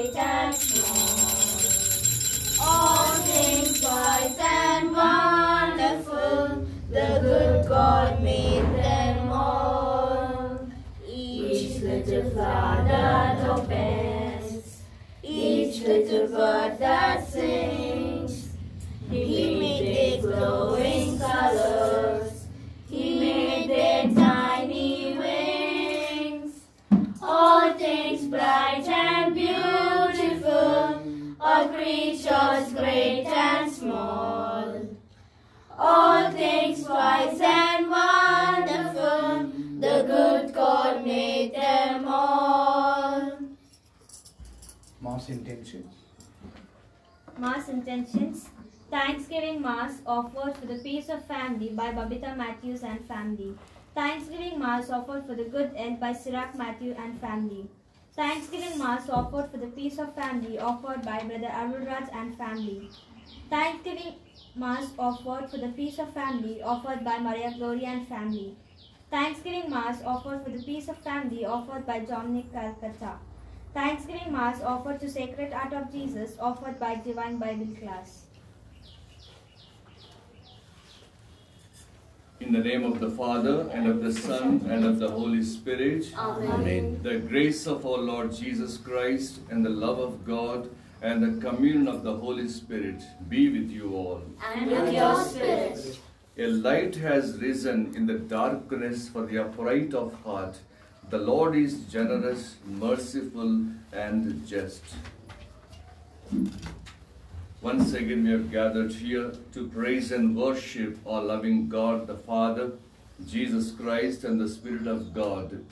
great and small. All things wise and wonderful, the good God made them all. Each little flower that opens, each little bird that sings, He made their glowing colors, He made their tiny wings. All things bright and beautiful, all creatures great and small. All things wise and wonderful, the good God made them all. Mass intentions. Mass intentions. Thanksgiving Mass offered for the peace of family by Babita Matthews and family. Thanksgiving Mass offered for the good health by Sirach Matthew and family. Thanksgiving Mass offered for the peace of family offered by Brother Arulraj and family. Thanksgiving Mass offered for the peace of family offered by Maria Gloria and family. Thanksgiving Mass offered for the peace of family offered by Dominic Calcutta. Thanksgiving Mass offered to Sacred Heart of Jesus offered by Divine Bible Class. In the name of the Father, and of the Son, and of the Holy Spirit. Amen. The grace of our Lord Jesus Christ, and the love of God, and the communion of the Holy Spirit be with you all. And with your spirit. A light has risen in the darkness for the upright of heart. The Lord is generous, merciful, and just. Once again we are gathered here to praise and worship our loving God, the Father, Jesus Christ, and the Spirit of God.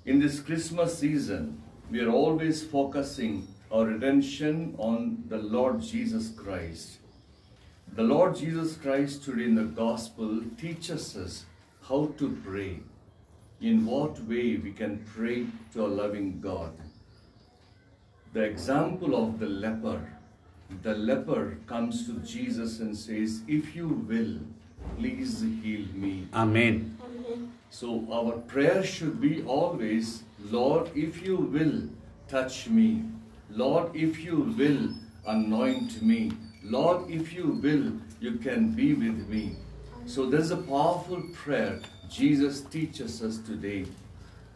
In this Christmas season, we are always focusing our attention on the Lord Jesus Christ. The Lord Jesus Christ today in the Gospel teaches us how to pray, in what way we can pray to our loving God. The example of the leper comes to Jesus and says, if you will, please heal me. Amen. So our prayer should be always, Lord, if you will, touch me. Lord, if you will, anoint me. Lord, if you will, you can be with me. So there's a powerful prayer Jesus teaches us today.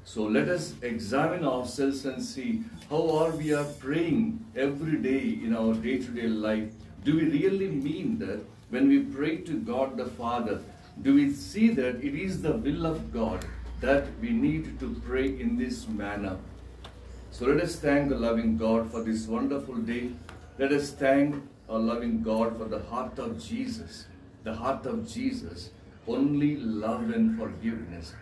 So let us examine ourselves and see how we are praying every day in our day-to-day life. Do we really mean that when we pray to God the Father, do we see that it is the will of God that we need to pray in this manner? So let us thank the loving God for this wonderful day. Let us thank our loving God for the heart of Jesus. The heart of Jesus, only love and forgiveness.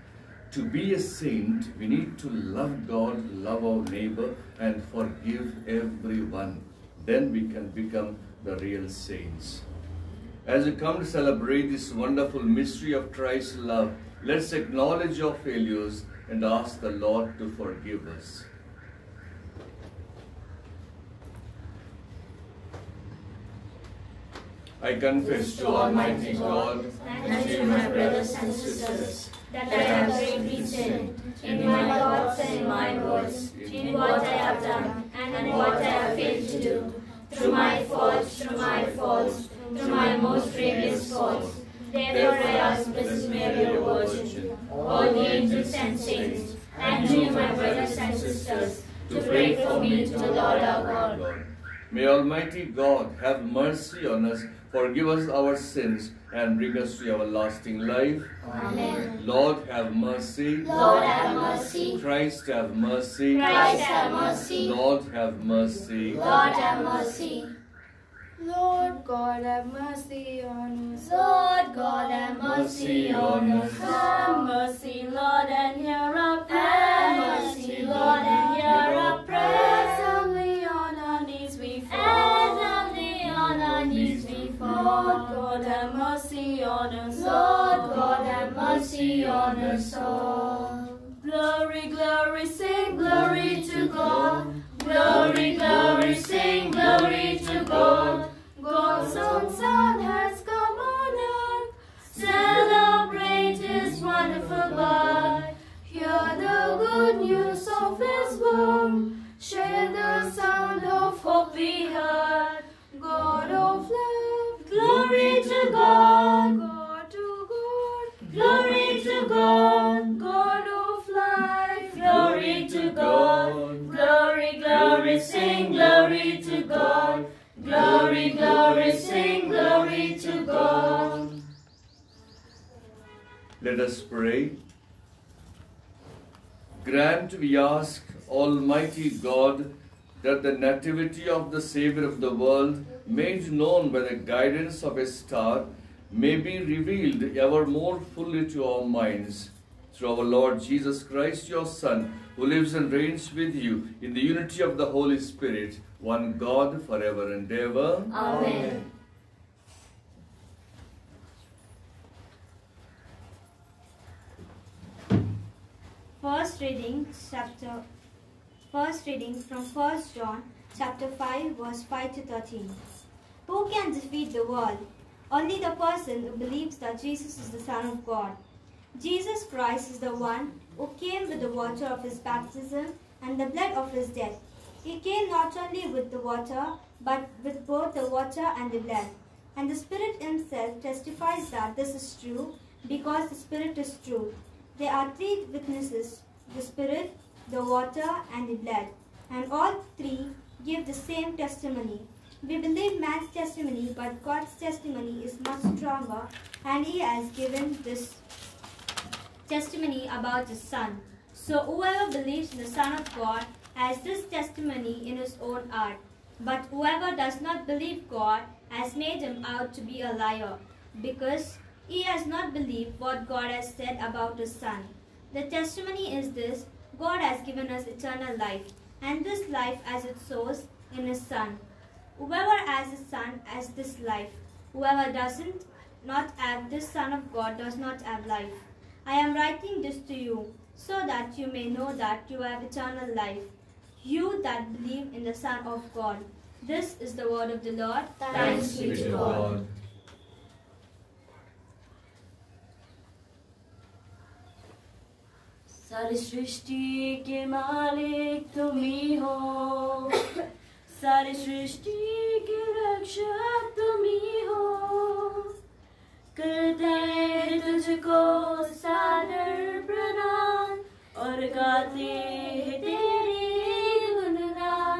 To be a saint, we need to love God, love our neighbor, and forgive everyone. Then we can become the real saints. As we come to celebrate this wonderful mystery of Christ's love, let's acknowledge our failures and ask the Lord to forgive us. I confess to Almighty God and to my brothers and sisters that I have greatly sinned in my thoughts and in my words, in what I have done and what I have failed to do, through my faults, through my most grievous faults. Therefore I ask Blessed Mary, O Virgin, all the angels and saints, and you, my brothers and sisters, to pray for me to the Lord our God. May Almighty God have mercy on us, forgive us our sins, and bring us to everlasting life. Amen. Lord, have mercy. Lord, have mercy. Christ, have mercy. Christ, have mercy. Lord, have mercy. Lord, have mercy. Lord God, have mercy on us. Lord God, have mercy on us. Have mercy, Lord, and hear our prayer. Have mercy, Lord, and hear our prayer. Humbly on our knees we fall. And humbly on our knees we fall. Lord God, have mercy on us. Lord God, have mercy on us all. Glory, glory, sing glory to God. Glory, glory, sing glory to God. God's own Son has come on earth. Celebrate His wonderful birth. Hear the good news of His birth. us pray. Grant, we ask, Almighty God, that the nativity of the Savior of the world, made known by the guidance of a star, may be revealed ever more fully to our minds. Through our Lord Jesus Christ, your Son, who lives and reigns with you in the unity of the Holy Spirit, one God, forever and ever. Amen. First reading from 1 John chapter 5 verse 5 to 13. Who can defeat the world? Only the person who believes that Jesus is the Son of God. Jesus Christ is the one who came with the water of his baptism and the blood of his death. He came not only with the water, but with both the water and the blood. And the Spirit himself testifies that this is true, because the Spirit is true. There are three witnesses, the Spirit, the water, and the blood. And all three give the same testimony. We believe man's testimony, but God's testimony is much stronger, and he has given this testimony about his Son. So whoever believes in the Son of God has this testimony in his own heart. But whoever does not believe God has made him out to be a liar, because he has not believed what God has said about his Son. The testimony is this: God has given us eternal life, and this life has its source in his Son. Whoever has his Son has this life. Whoever doesn't not have this Son of God does not have life. I am writing this to you, so that you may know that you have eternal life, you that believe in the Son of God. This is the word of the Lord. Thanks be to God. सारी सृष्टि के मालिक तुम ही हो, सारी सृष्टि के रक्षक तुम ही हो। करते हैं तुझको सादर प्रणाम और गाते हैं तेरी गुणगान।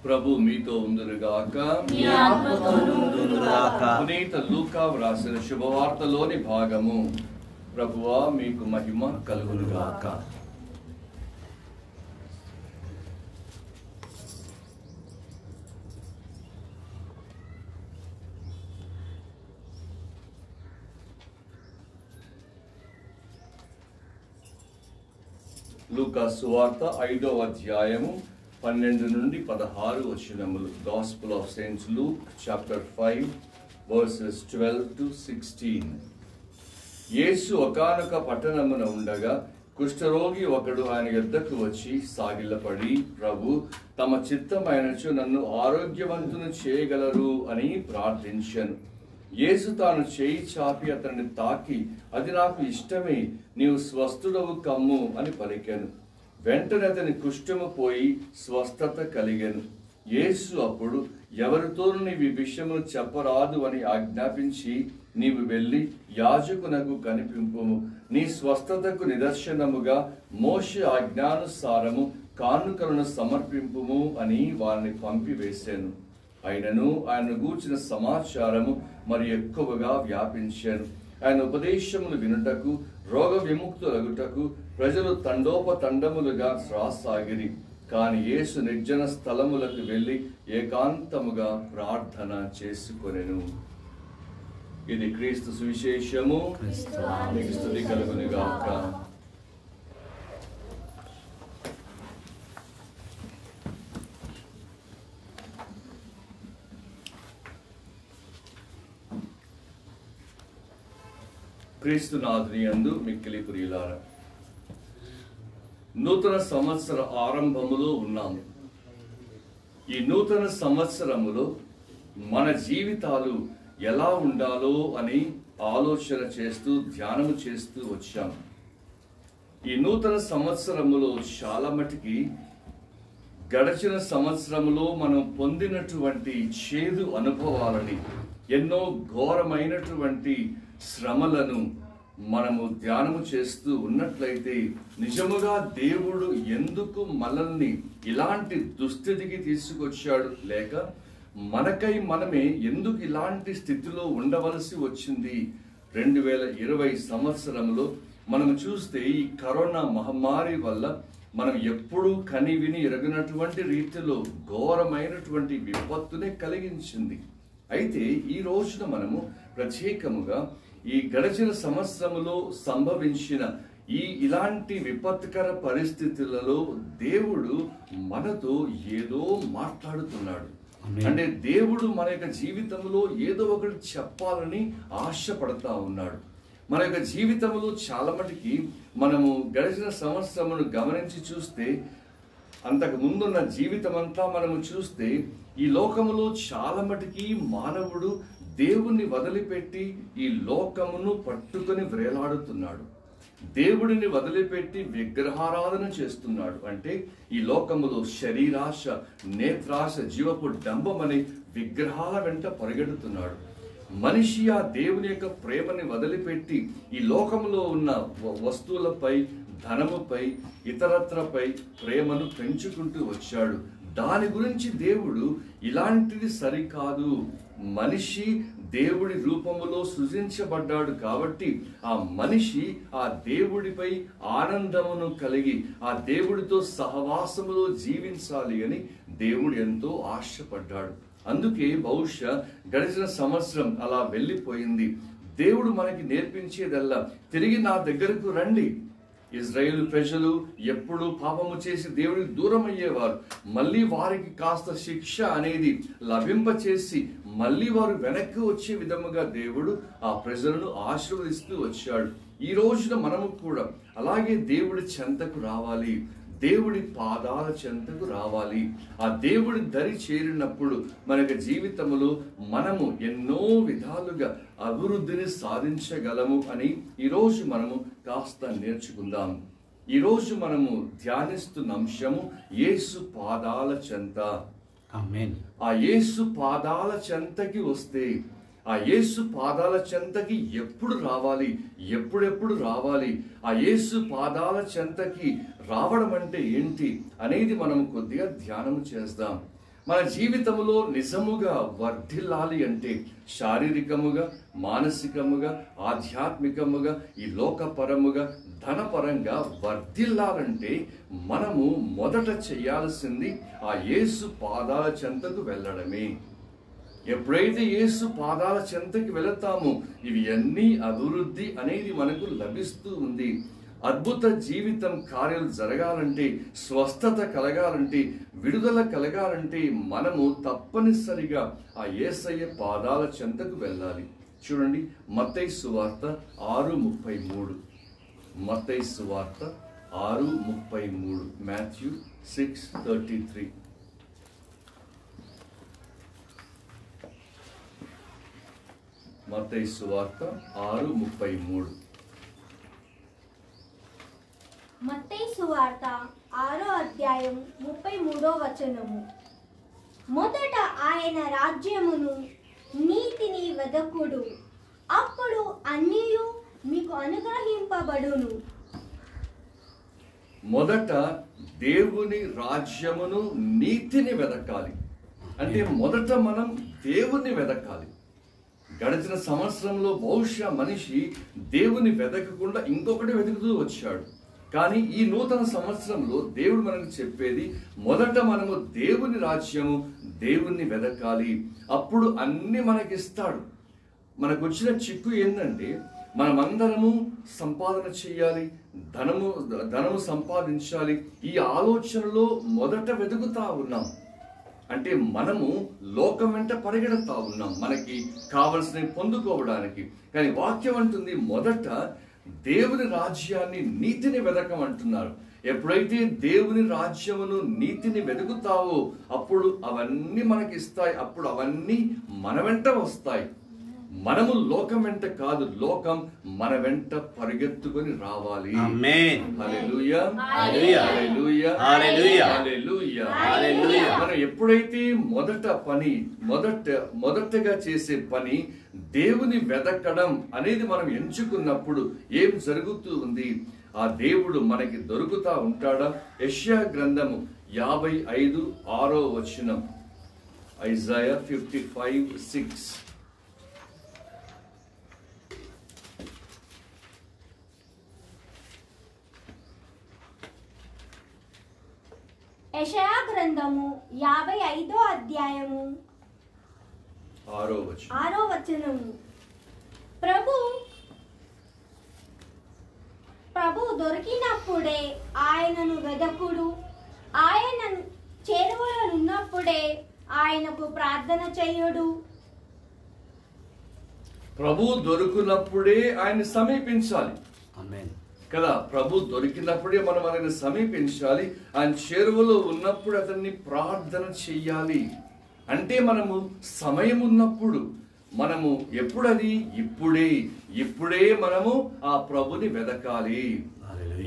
ప్రభు మీతో ఉందురుగాక. పునీత లూకా వ్రాసిన శుభవార్తలోని భాగము. ప్రభువా మీకు మహిమ కలుగునుగాక. లూకా సువార్త 5వ అధ్యాయము 12 నుండి 16 వచనములు. Gospel of Saint Luke chapter 5 versus 12 to 16. యేసు ఒకానొక పట్టణమున ఉండగా కుష్ఠరోగి ఒకడు ఆయన యొద్దకు వచ్చి సాగిలపడి, ప్రభు, తమ చిత్తమైనచు నన్ను ఆరోగ్యవంతుని చేయగలరు అని ప్రార్థించెను. యేసు తాను చేయి చాపి అతన్ని తాకి, అది నాకు ఇష్టమే, నీవు స్వస్థుడవు కమ్ము అని పలికెను. వెంటనే అతని కుష్ఠము పోయి స్వస్థత కలిగెను. యేసు అప్పుడు, ఎవరితోనూ నీవు ఈ విషయమును చెప్పరాదు అని ఆజ్ఞాపించి, నీవు వెళ్ళి యాజకునకు కనిపింపుము, నీ స్వస్థతకు నిదర్శనముగా మోషే ఆజ్ఞానుసారము కానుకలను సమర్పింపుము అని వారిని పంపివేశాను. అయినను ఆయన గూర్చిన సమాచారము మరి ఎక్కువగా వ్యాపించాను. ఆయన ఉపదేశములు వినుటకు, రోగ విముక్తులగుటకు ప్రజలు తండోపతండములుగా రాసాగిరి. కాని యేసు నిర్జన స్థలములకు వెళ్ళి ఏకాంతముగా ప్రార్థన చేసుకొనెను. ఇది క్రీస్తు సువిశేషము. మీకు స్తుతి కలుగునుగాక. క్రీస్తునాథుని యందు మిక్కిలి ప్రియులారా, నూతన సంవత్సర ఆరంభములో ఉన్నాము. ఈ నూతన సంవత్సరములో మన జీవితాలు ఎలా ఉండాలో అని ఆలోచన చేస్తూ ధ్యానము చేస్తూ వచ్చాము. ఈ నూతన సంవత్సరములో చాలా మటుకి గడిచిన సంవత్సరములో మనం పొందినటువంటి చేదు అనుభవాలని, ఎన్నో ఘోరమైనటువంటి శ్రమలను మనము ధ్యానము చేస్తూ ఉన్నట్లయితే నిజముగా దేవుడు ఎందుకు మనల్ని ఇలాంటి దుస్థితికి తీసుకొచ్చాడు, లేక మనకై మనమే ఎందుకు ఇలాంటి స్థితిలో ఉండవలసి వచ్చింది. 2020 సంవత్సరంలో మనం చూస్తే ఈ కరోనా మహమ్మారి వల్ల మనం ఎప్పుడూ కని విని ఎరగినటువంటి రీతిలో ఘోరమైనటువంటి విపత్తునే కలిగించింది. అయితే ఈ రోజున మనము ప్రత్యేకముగా ఈ గడిచిన సంవత్సరములో సంభవించిన ఇలాంటి విపత్కర పరిస్థితులలో దేవుడు మనతో ఏదో మాట్లాడుతున్నాడు. అంటే దేవుడు మన యొక్క జీవితంలో ఏదో ఒకటి చెప్పాలని ఆశపడతా ఉన్నాడు. మన యొక్క జీవితంలో చాలా మటుకి మనము గడిచిన సంవత్సరమును గమనించి చూస్తే, అంతకు ముందున్న జీవితం అంతా మనము చూస్తే, ఈ లోకములో చాలా మటుకి మానవుడు దేవుణ్ణి వదిలిపెట్టి ఈ లోకమును పట్టుకొని వ్రేలాడుతున్నాడు. దేవుడిని వదిలిపెట్టి విగ్రహారాధన చేస్తున్నాడు. అంటే ఈ లోకములో శరీరాశ, నేత్రాశ, జీవపు డంబమని విగ్రహాల వెంట పరిగెడుతున్నాడు. మనిషి ఆ దేవుని యొక్క ప్రేమని వదిలిపెట్టి ఈ లోకములో ఉన్న వస్తువులపై, ధనముపై, ఇతరత్రపై ప్రేమను పెంచుకుంటూ వచ్చాడు. దాని గురించి దేవుడు ఇలాంటిది సరికాదు, మనిషి దేవుడి రూపములో సృజించబడ్డాడు కాబట్టి ఆ మనిషి ఆ దేవుడిపై ఆనందమును కలిగి ఆ దేవుడితో సహవాసములో జీవించాలి అని దేవుడు ఎంతో ఆశపడ్డాడు. అందుకే బహుశా గడిచిన సంవత్సరం అలా వెళ్ళిపోయింది. దేవుడు మనకి నేర్పించేదల్లా తిరిగి నా దగ్గరకు రండి. ఇజ్రాయేలు ప్రజలు ఎప్పుడు పాపము చేసి దేవుడికి దూరం అయ్యేవారు. మళ్ళీ వారికి కాస్త శిక్ష అనేది లభింపచేసి మళ్ళీ వారు వెనక్కి వచ్చే విధముగా దేవుడు ఆ ప్రజలను ఆశీర్వదిస్తూ వచ్చాడు. ఈ రోజున మనము కూడా అలాగే దేవుడి చెంతకు రావాలి, దేవుడి పాదాల చెంతకు రావాలి. ఆ దేవుడి దరి చేరినప్పుడు మన జీవితంలో మనము ఎన్నో విధాలుగా అభివృద్ధిని సాధించగలము అని ఈరోజు మనము కాస్త నేర్చుకుందాం. ఈరోజు మనము ధ్యానిస్తున్న అంశము యేసు పాదాల చెంత. ఆమేన్. ఆ యేసు పాదాల చెంతకి వస్తే, ఆ యేసు పాదాల చెంతకి ఎప్పుడు రావాలి, ఎప్పుడెప్పుడు రావాలి, ఆ యేసు పాదాల చెంతకి రావడం అంటే ఏంటి అనేది మనం కొద్దిగా ధ్యానం చేద్దాం. మన జీవితంలో నిజముగా వర్ధిల్లాలి అంటే శారీరకముగా, మానసికముగా, ఆధ్యాత్మికముగా, ఈ లోకపరముగా, ధనపరంగా వర్ధిల్లాలంటే మనము మొదట చేయాల్సింది ఆ యేసు పాదాల చెంతకు వెళ్ళడమే. ఎప్పుడైతే యేసు పాదాల చెంతకి వెళతామో ఇవి అన్నీ అభివృద్ధి అనేది మనకు లభిస్తూ ఉంది. అద్భుత జీవితం కార్యాలు జరగాలంటే, స్వస్థత కలగాలంటే, విడుదల కలగాలంటే మనము తప్పనిసరిగా ఆ యేసయ్య పాదాల చెంతకు వెళ్ళాలి. చూడండి, మత్తయి సువార్త 6:33. మత్తయి సువార్త 6:33. మాథ్యూ 6:33. మత్తయి సువార్త 6:33. మత్తయి సువార్త 6వ అధ్యాయం 33వ వచనము. మొదట ఆయన రాజ్యమును నీతిని వెదకుడు, అప్పుడు అన్నీయు మీకు అనుగ్రహింపబడును. మొదట దేవుని రాజ్యమును, నీతిని వెదకాలి. అంటే మొదట మనం దేవుని వెదకాలి. గడిచిన సంవత్సరంలో బహుశా మనిషి దేవుని వెదకకుండా ఇంకొకటి వెతుకుతూ వచ్చాడు. కానీ ఈ నూతన సంవత్సరంలో దేవుడు మనకు చెప్పేది మొదట మనము దేవుని రాజ్యము, దేవుణ్ణి వెదకాలి, అప్పుడు అన్ని మనకిస్తాడు. మనకు వచ్చిన చిక్కు ఏంటంటే మనమందరము సంపాదన చేయాలి, ధనము సంపాదించాలి, ఈ ఆలోచనలో మొదట వెతుకుతా ఉన్నాం. అంటే మనము లోకం వెంట పరిగెడతా ఉన్నాం మనకి కావలసినవి పొందుకోవడానికి. కానీ వాక్యం అంటుంది మొదట దేవుని రాజ్యాన్ని, నీతిని వెదకమంటున్నారు. ఎప్పుడైతే దేవుని రాజ్యమును, నీతిని వెతుకుతావో అప్పుడు అవన్నీ మనకి ఇస్తాయి. అప్పుడు అవన్నీ మన వెంట వస్తాయి. మనము లోకం వెంట కాదు, లోకం మన వెంట పరిగెత్తుకొని రావాలి. ఆమేన్. హల్లెలూయా, హల్లెలూయా, హల్లెలూయా, హల్లెలూయా, హల్లెలూయా, హల్లెలూయా. మనం ఎప్పుడైతే మొదటగా చేసే పని దేవుని వెదకడం అనేది మనం ఎంచుకున్నప్పుడు ఏం జరుగుతూ ఉంది? ఆ దేవుడు మనకి దొరుకుతా ఉంటాడా? యెషయా గ్రంథము 55:6 ఐజాయా 55:6. యెషయా గ్రంథము 55 6 ప్రభు దొరికినప్పుడే ఆయనను వెదకుడు, ఆయన చేరువలో ఉన్నప్పుడే ఆయనకు ప్రార్థన చేయుడు. ప్రభు దొరికినప్పుడే ఆయన సమీపించాలి ఆమేన్ కదా. ప్రభు దొరికినప్పుడే మనం ఆయన సమీపించాలి. ఆయన చేరువలో ఉన్నప్పుడు అతన్ని ప్రార్థన చెయ్యాలి. అంటే మనము సమయం ఉన్నప్పుడు, మనము ఎప్పుడది? ఇప్పుడే మనము ఆ ప్రభుని వెదకాలి.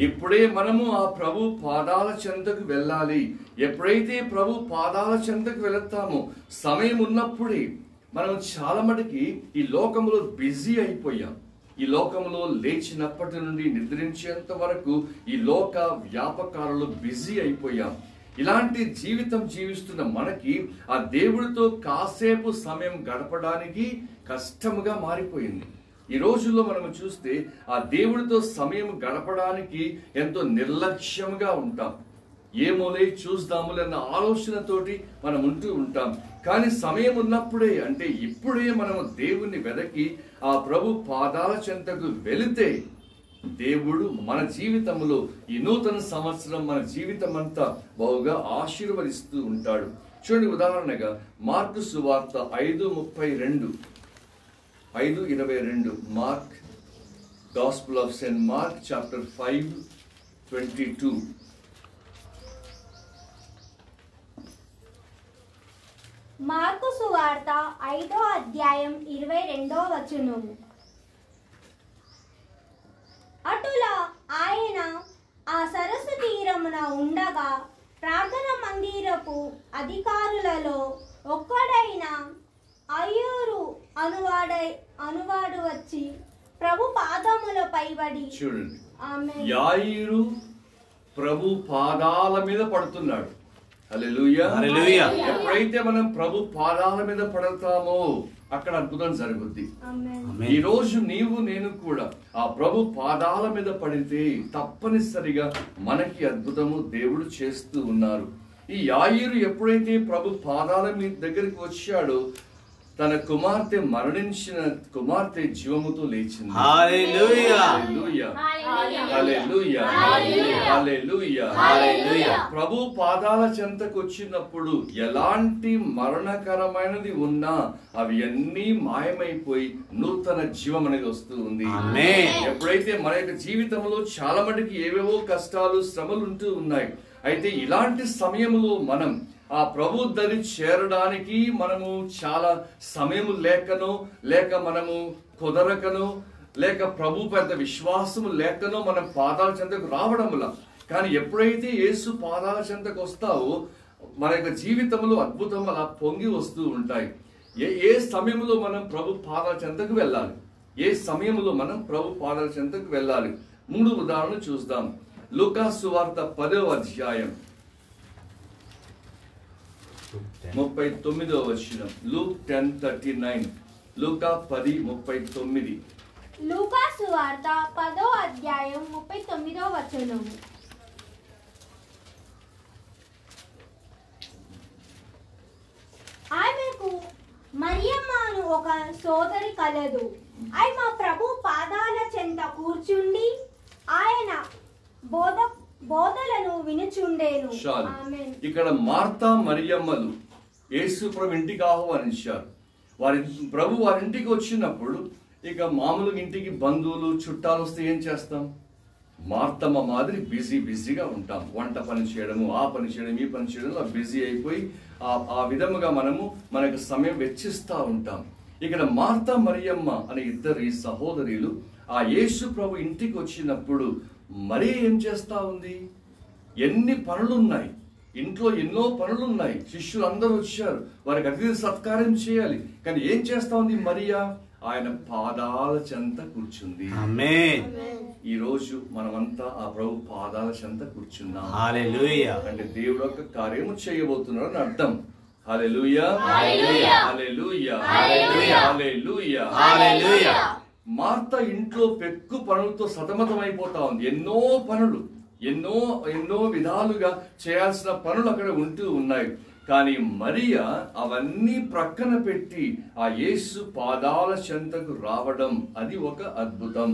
ఇప్పుడే మనము ఆ ప్రభు పాదాల చెంతకు వెళ్ళాలి. ఎప్పుడైతే ప్రభు పాదాల చెంతకు వెళతామో సమయం ఉన్నప్పుడే. మనం చాలా మటుకి ఈ లోకంలో బిజీ అయిపోయాం. ఈ లోకంలో లేచినప్పటి నుండి నిద్రించేంత వరకు ఈ లోక వ్యాపకాలలో బిజీ అయిపోయాం. ఇలాంటి జీవితం జీవిస్తున్న మనకి ఆ దేవుడితో కాసేపు సమయం గడపడానికి కష్టముగా మారిపోయింది. ఈ రోజుల్లో మనం చూస్తే ఆ దేవుడితో సమయం గడపడానికి ఎంతో నిర్లక్ష్యంగా ఉంటాం. ఏమోలే చూద్దాములే అన్న ఆలోచనతోటి మనం ఉంటూ ఉంటాం. కానీ సమయం ఉన్నప్పుడే, అంటే ఇప్పుడే మనము దేవుణ్ణి వెదకి ఆ ప్రభు పాదాల చెంతకు వెళితే దేవుడు మన జీవితంలో ఈ నూతన సంవత్సరం మన జీవితం అంతా బహుగా ఆశీర్వదిస్తూ ఉంటాడు. చూడండి, ఉదాహరణగా మార్కు సువార్త 5:22 mark, gospel of Saint mark chapter 5:22. Mark సువార్త 5:22. అటులా ఆయన ఆ సరస్సు తీరమున ఉండగా ప్రార్థన మందిరపు అధికారులలో ఒక్కడైన అయ్యూరు అనువాడు వచ్చి ప్రభు పాదములపై పడి, చూడండి, ఆమేన్, యాయిరు ప్రభు పాదాల మీద పడుతున్నాడు. హల్లెలూయా, హల్లెలూయా. ఎప్పుడైతే మనం ప్రభు పాదాల మీద పడతామో అక్కడ అద్భుతం జరుగుద్ది. ఆమేన్. ఈ రోజు నీవు నేను కూడా ఆ ప్రభు పాదాల మీద పడితే తప్పనిసరిగా మనకి అద్భుతము దేవుడు చేస్తూ ఉన్నారు. ఈ యాయిరు ఎప్పుడైతే ప్రభు పాదాల మీద దగ్గరికి వచ్చాడో తన కుమార్తె మరణించిన కుమార్తె జీవముతో లేచింది. హల్లెలూయా, హల్లెలూయా, హల్లెలూయా, హల్లెలూయా, హల్లెలూయా, హల్లెలూయా. ప్రభు పాదాల చెంతకు వచ్చినప్పుడు ఎలాంటి మరణకరమైనది ఉన్నా అవి అన్నీ మాయమైపోయి నూతన జీవం అనేది వస్తూ ఉంది. ఆమేన్. ఎప్పుడైతే మన యొక్క జీవితంలో చాలా మటుకు ఏవేవో కష్టాలు, శ్రమలు ఉంటూ ఉన్నాయి. అయితే ఇలాంటి సమయంలో మనం ఆ ప్రభు దరి చేరడానికి మనము చాలా సమయం లేకనో, లేక మనము కుదరకనో, లేక ప్రభు పెద్ద విశ్వాసము లేకనో మనం పాదాల చెంతకు రావడంలా. కానీ ఎప్పుడైతే యేసు పాదాల చెంతకు వస్తావో మన యొక్క జీవితంలో అద్భుతం అలా పొంగి వస్తూ ఉంటాయి. ఏ సమయంలో మనం ప్రభు పాదాల చెంతకు వెళ్ళాలి? ఏ సమయంలో మనం ప్రభు పాదాల చెంతకు వెళ్ళాలి? 3 ఉదాహరణలు చూద్దాం. లూకా సువార్త 10వ అధ్యాయం 39. లూక్ 10:39. లూకా 10:39. లూకా సువార్త 10వ అధ్యాయం 39. ఆమెకు మరియమ్మ అను ఒక సోదరి కలదు. ఆమె మా ప్రభు పాదాల చెంత కూర్చుండి ఆయన బోధలను వినుచుండేను. చాలు. ఆమేన్. ఇక్కడ మార్తా మరియమ్మలు యేసు ప్రభు ఇంటికి ఆహ్వానించారు. ప్రభు వారింటికి వచ్చినప్పుడు ఇక మామూలుగా ఇంటికి బంధువులు చుట్టాలు వస్తే ఏం చేస్తాం? మార్తమ్మ మాదిరి బిజీగా ఉంటాం. వంట పని చేయడము, ఆ పని చేయడం, ఈ పని చేయడం, బిజీ అయిపోయి ఆ విధముగా మనకు సమయం వెచ్చిస్తూ ఉంటాం. ఇక్కడ మార్త మరియమ్మ అనే ఇద్దరు సహోదరులు ఆ యేసు ప్రభు ఇంటికి వచ్చినప్పుడు మరి ఏం చేస్తా ఉంది? ఎన్ని పనులున్నాయి ఇంట్లో, ఎన్నో పనులున్నాయి. శిష్యులు అందరూ వచ్చారు, వారికి అతిథి సత్కారం చేయాలి. కానీ ఏం చేస్తా ఉంది మరియా? ఆయన పాదాల చెంత కూర్చుంది. ఆమేన్. ఈ రోజు మనమంతా ఆ ప్రభు పాదాల చెంత కూర్చున్నాం. హల్లెలూయా. అంటే దేవుడు ఒక కార్యము చేయబోతున్నాడు అని అర్థం. హల్లెలూయా, హల్లెలూయా, హల్లెలూయా, హల్లెలూయా, హల్లెలూయా, హల్లెలూయా. మార్త ఇంట్లో పెక్కు పనులతో సతమతమైపోతా ఉంది. ఎన్నో పనులు, ఎన్నో విధాలుగా చేయాల్సిన పనులు అక్కడ ఉంటూ ఉన్నాయి. కానీ మరియా అవన్నీ ప్రక్కన పెట్టి ఆ యేసు పాదాల చెంతకు రావడం, అది ఒక అద్భుతం.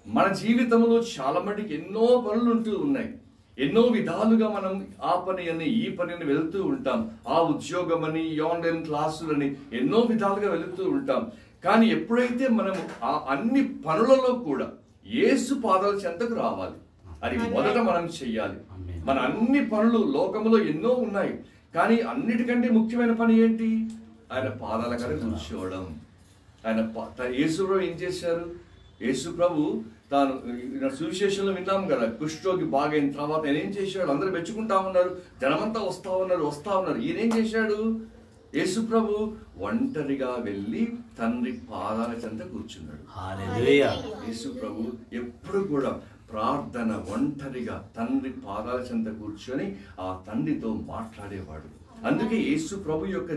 మన జీవితంలో చాలా మటుకు ఎన్నో పనులు ఉంటూ ఉన్నాయి. ఎన్నో విధాలుగా మనం ఆ పని అని ఈ పని అని వెళుతూ ఉంటాం. ఆ ఉద్యోగం అని, ఆన్లైన్ క్లాసులని ఎన్నో విధాలుగా వెళుతూ ఉంటాం. కానీ ఎప్పుడైతే మనం ఆ అన్ని పనులలో కూడా యేసు పాదాల చెంతకు రావాలి, అది మొదట మనం చెయ్యాలి. మన అన్ని పనులు లోకంలో ఎన్నో ఉన్నాయి, కానీ అన్నిటికంటే ముఖ్యమైన పని ఏంటి? ఆయన పాదాల కాడ కూర్చోవడం. యేసు ప్రభు ఏం చేశారు? యేసు ప్రభు తాను సువిశేషంలో విన్నాం కదా, కుష్ఠరోగి బాగైన తర్వాత ఆయన ఏం చేశాడు? అందరూ మెచ్చుకుంటా ఉన్నారు, జనమంతా వస్తా ఉన్నారు. ఈయన ఏం చేశాడు? యేసు ప్రభు ఒంటరిగా వెళ్ళి తండ్రి పాదాల చెంత కూర్చున్నాడు. హల్లెలూయా. యేసు ప్రభు ఎప్పుడు కూడా ప్రార్థన ఒంటరిగా తండ్రి పాదాల చెంత కూర్చొని ఆ తండ్రితో మాట్లాడేవాడు. అందుకే యేసు ప్రభు యొక్క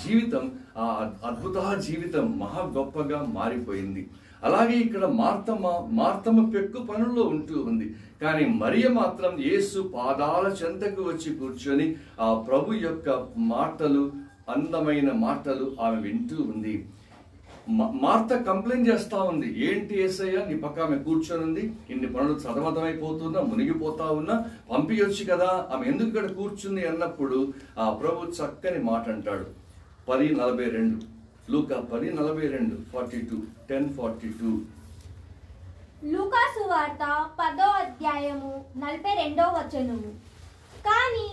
జీవితం ఆ అద్భుత జీవితం మహా గొప్పగా మారిపోయింది. అలాగే ఇక్కడ మార్తమ్మ పెక్కు పనుల్లో ఉంటూ ఉంది. కానీ మరియ మాత్రం యేసు పాదాల చెంతకు వచ్చి కూర్చొని ఆ ప్రభు యొక్క మాటలు, అందమైన మాటలు ఆమె వింటూ ఉంది. మార్త కంప్లైంట్ చేస్తా ఉంది, ఏంటి యేసయ్య నీ పక్క ఆమె కూర్చొని ఉంది, ఇన్ని పనులు సతమతమైపోతున్నా, మునిగిపోతా ఉన్నా, పంపించొచ్చు కదా, ఆమె ఎందుకు ఇక్కడ కూర్చుంది అన్నప్పుడు ఆ ప్రభు చక్కని మాట అంటాడు. 10:42 లూకా 10:42 42 10:42. లూకా సువార్త 10వ అధ్యాయము 42వ వచనము. కానీ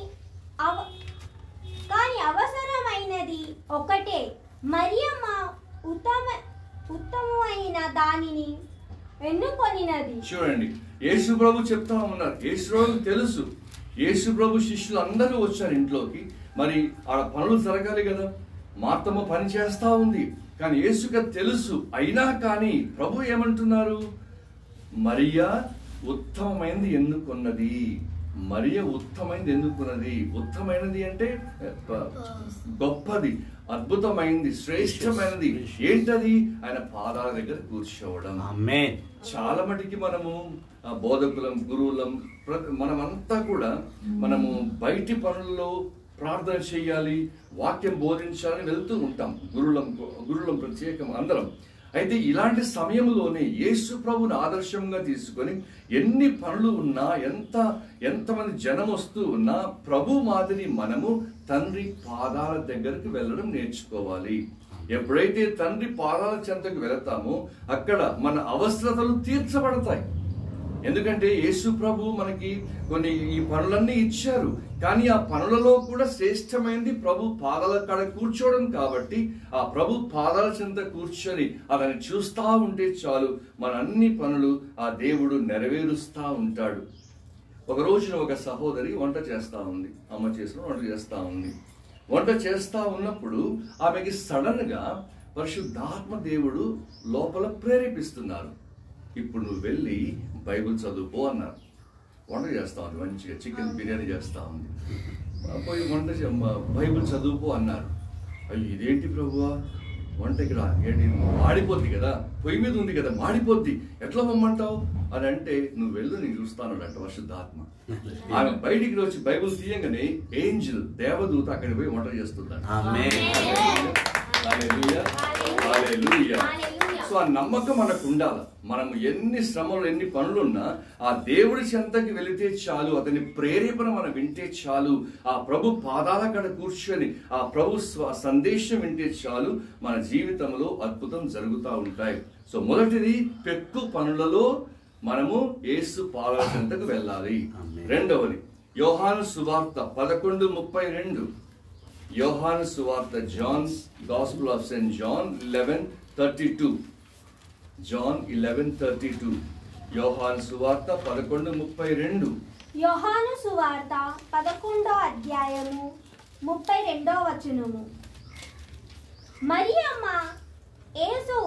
అవసరమైనది ఒకటే, మరియమ్మ ఉత్తమమైన దానిని ఎన్నుకొనినది. చూడండి, యేసు ప్రభు చెప్తా ఉన్నారు. యేసు ప్రభు తెలుసు, యేసు ప్రభు శిష్యులు అందరూ వచ్చారు ఇంట్లోకి. మరి ఆ పనులు జరగాలి కదా, మార్తమ్మ పని చేస్తా ఉంది. కానీ యేసుకి తెలుసు. అయినా కానీ ప్రభు ఏమంటున్నారు? మరియా ఉత్తమమైనది ఎన్నుకున్నది. మరియ ఉత్తమైనది ఎన్నుకున్నది. ఉత్తమైనది అంటే గొప్పది, అద్భుతమైనది, శ్రేష్టమైనది. ఏంటది? ఆయన పాదాల దగ్గర కూర్చోవడం. ఆమేన్. చాలా మటుకి మనము బోధకులం, గురువులం, మనమంతా కూడా మనము బయటి పనుల్లో ప్రార్థన చేయాలి, వాక్యం బోధించాలని వెళ్తూ ఉంటాం. గురువులం ప్రత్యేకం అందరం. అయితే ఇలాంటి సమయంలోనే యేసు ప్రభుని ఆదర్శంగా తీసుకొని ఎన్ని పనులు ఉన్నా, ఎంతమంది జనం వస్తూ ఉన్నా, ప్రభు మాదిరి మనము తండ్రి పాదాల దగ్గరకు వెళ్ళడం నేర్చుకోవాలి. ఎప్పుడైతే తండ్రి పాదాల చెంతకు వెళతామో అక్కడ మన అవసరతలు తీర్చబడతాయి. ఎందుకంటే యేసు ప్రభు మనకి కొన్ని ఈ పనులన్నీ ఇచ్చారు. కానీ ఆ పనులలో కూడా శ్రేష్టమైనది ప్రభు పాదాల కాడ కూర్చోవడం. కాబట్టి ఆ ప్రభు పాదాల చెంత కూర్చొని అతన్ని చూస్తా ఉంటే చాలు, మన అన్ని పనులు ఆ దేవుడు నెరవేరుస్తా ఉంటాడు. ఒక రోజున ఒక సహోదరి వంట చేస్తా ఉంది. అమ్మ చేసిన వంట చేస్తా ఉంది. వంట చేస్తా ఉన్నప్పుడు ఆమెకి సడన్ గా పరిశుద్ధాత్మ దేవుడు లోపల ప్రేరేపిస్తున్నారు. ఇప్పుడు నువ్వు వెళ్ళి బైబిల్ చదువుకో అన్నారు. వంట చేస్తా ఉంది, మంచిగా చికెన్ బిర్యానీ చేస్తా ఉంది. పోయి బైబిల్ చదువుకో అన్నారు. అయ్యి ఇదేంటి ప్రభువా, వంట ఇక్కడ ఏంటి మాడిపోద్ది కదా, పొయ్యి మీద ఉంది కదా, మాడిపోద్ది, ఎట్లా పొమ్మంటావు అని అంటే, నువ్వు వెళ్ళు నేను చూస్తాను అంట పరిశుద్ధాత్మ. ఆమె బయటికి వచ్చి బైబిల్ తీయంగానే ఏంజల్, దేవదూత అక్కడికి పోయి వంట చేస్తుందంట. ఆమేన్. హల్లెలూయా, హల్లెలూయా. సో ఆ నమ్మకం మనకు ఉండాలి. మనము ఎన్ని శ్రమలు ఎన్ని పనులున్నా ఆ దేవుడి చెంతకి వెళితే చాలు, అతని ప్రేరేపణ మనం వింటే చాలు, ఆ ప్రభు పాదాల కాడ కూర్చొని ఆ ప్రభు సందేశం వింటే చాలు, మన జీవితంలో అద్భుతం జరుగుతూ ఉంటాయి. సో మొదటిది పెక్కు పనులలో మనము యేసు పాదాల చెంతకు వెళ్ళాలి. రెండవది యోహాను సువార్త 11:32. యోహాను సువార్త, John's gospel of Saint John 11:32. John 11:32. యోహాను సువార్త 11:32. యోహాను సువార్త 11:32. మరియమ్మ యేసు